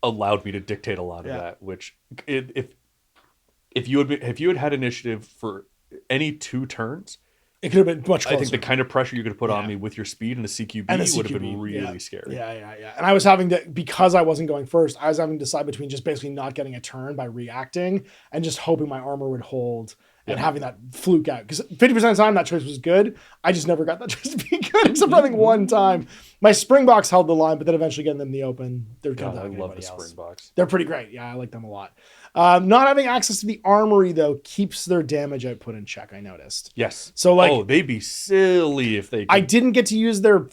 allowed me to dictate a lot of that. Which if you had initiative for any 2 turns, it could have been much closer. I think the kind of pressure you could have put on me with your speed and the CQB would have been really scary. Yeah. And I was having to, because I wasn't going first, I was having to decide between just basically not getting a turn by reacting and just hoping my armor would hold and having that fluke out. Because 50% of the time that choice was good. I just never got that choice to be good, except for I think one time. My Springboks held the line, but then eventually getting them in the open, they're God, I love the Springboks. They're pretty great. Yeah, I like them a lot. Not having access to the armory, though, keeps their damage output in check, I noticed. Yes. So, like, they'd be silly if they could. I didn't get to use their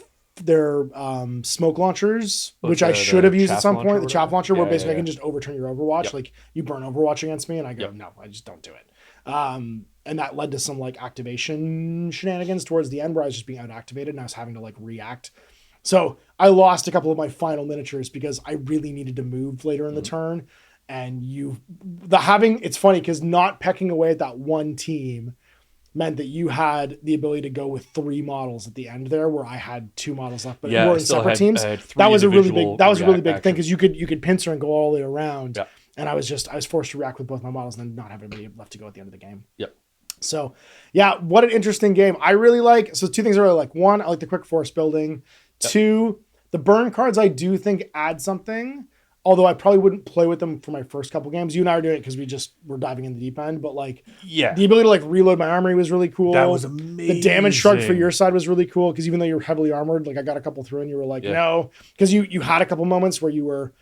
smoke launchers, which I should have used at some point. The chaff launcher, where basically I can just overturn your Overwatch. Like, you burn Overwatch against me, and I go, no, I just don't do it. And that led to some, like, activation shenanigans towards the end where I was just being out-activated, and I was having to, like, react. So I lost a couple of my final miniatures because I really needed to move later in the turn. And it's funny because not pecking away at that one team meant that you had the ability to go with 3 models at the end there, where I had 2 models left, but we're in separate teams. That was a really big thing because you could pincer and go all the way around. Yeah. And I was forced to react with both my models and then not have anybody left to go at the end of the game. Yep. So yeah, what an interesting game. I really like, so 2 things I really like. 1, I like the quick force building. 2, the burn cards I do think add something. Although I probably wouldn't play with them for my first couple games. You and I are doing it because we're diving in the deep end. But like, the ability to like reload my armory was really cool. That was amazing. The damage shrug for your side was really cool because even though you're heavily armored, like I got a couple through and you were like, no, because you had a couple moments where you were,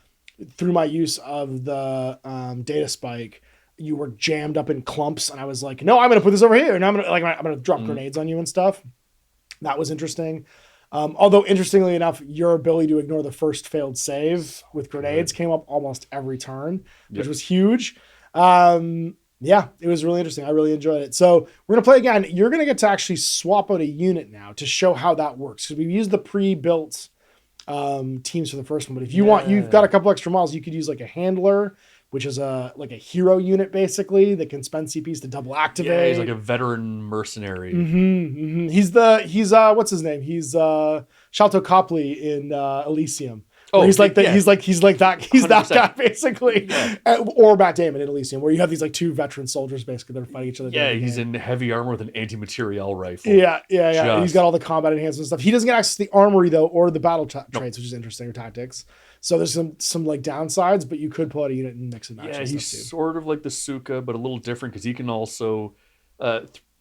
through my use of the data spike, you were jammed up in clumps, and I was like, no, I'm gonna put this over here, and I'm gonna drop grenades on you and stuff. That was interesting. Although interestingly enough, your ability to ignore the first failed save with grenades came up almost every turn, which was huge. Yeah, it was really interesting. I really enjoyed it. So we're going to play again. You're going to get to actually swap out a unit now to show how that works. Because we've used the pre-built teams for the first one. But if you want, you've got a couple extra models. You could use like a handler, which is like a hero unit basically that can spend CPs to double activate. Yeah, he's like a veteran mercenary. He's what's his name? He's Shalto Copley in Elysium. He's that guy basically, or Matt Damon in Elysium, where you have these like 2 veteran soldiers basically that are fighting each other. Yeah, he's in heavy armor with an anti-materiel rifle. Yeah. And he's got all the combat enhancement stuff. He doesn't get access to the armory though, or the battle traits, which is interesting, or tactics. So there's some like downsides, but you could pull out a unit and mix and match. Yeah, he's sort of like the Suka, but a little different because he can also,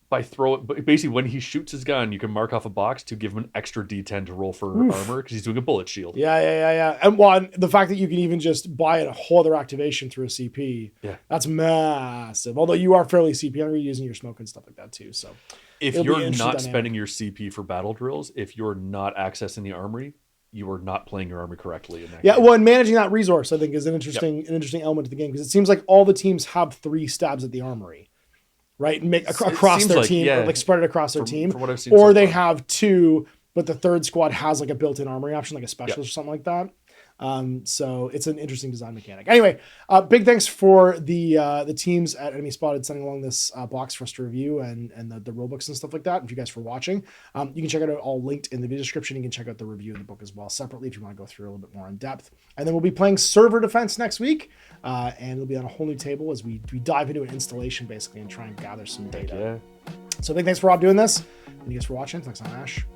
basically when he shoots his gun, you can mark off a box to give him an extra D10 to roll for armor because he's doing a bullet shield. Yeah. And the fact that you can even just buy a whole other activation through a CP, that's massive. Although you are fairly CP hungry, using your smoke and stuff like that too. So if you're not spending your CP for battle drills, if you're not accessing the armory, you are not playing your army correctly in that game. Well, and managing that resource, I think, is an interesting element to the game because it seems like all the teams have 3 stabs at the armory, right? And make across their team, or like spread it across their team, from what I've seen or so they far. have 2, but the 3rd squad has like a built-in armory option, like a specialist or something like that. So it's an interesting design mechanic. Anyway, big thanks for the teams at Enemy Spotted sending along this box for us to review and the rule books and stuff like that. And for you guys for watching, you can check it out all linked in the video description. You can check out the review of the book as well separately if you want to go through a little bit more in depth. And then we'll be playing Server Defense next week, and it'll be on a whole new table as we dive into an installation basically and try and gather some data. So big thanks for Rob doing this, and you guys for watching. Thanks on Ash.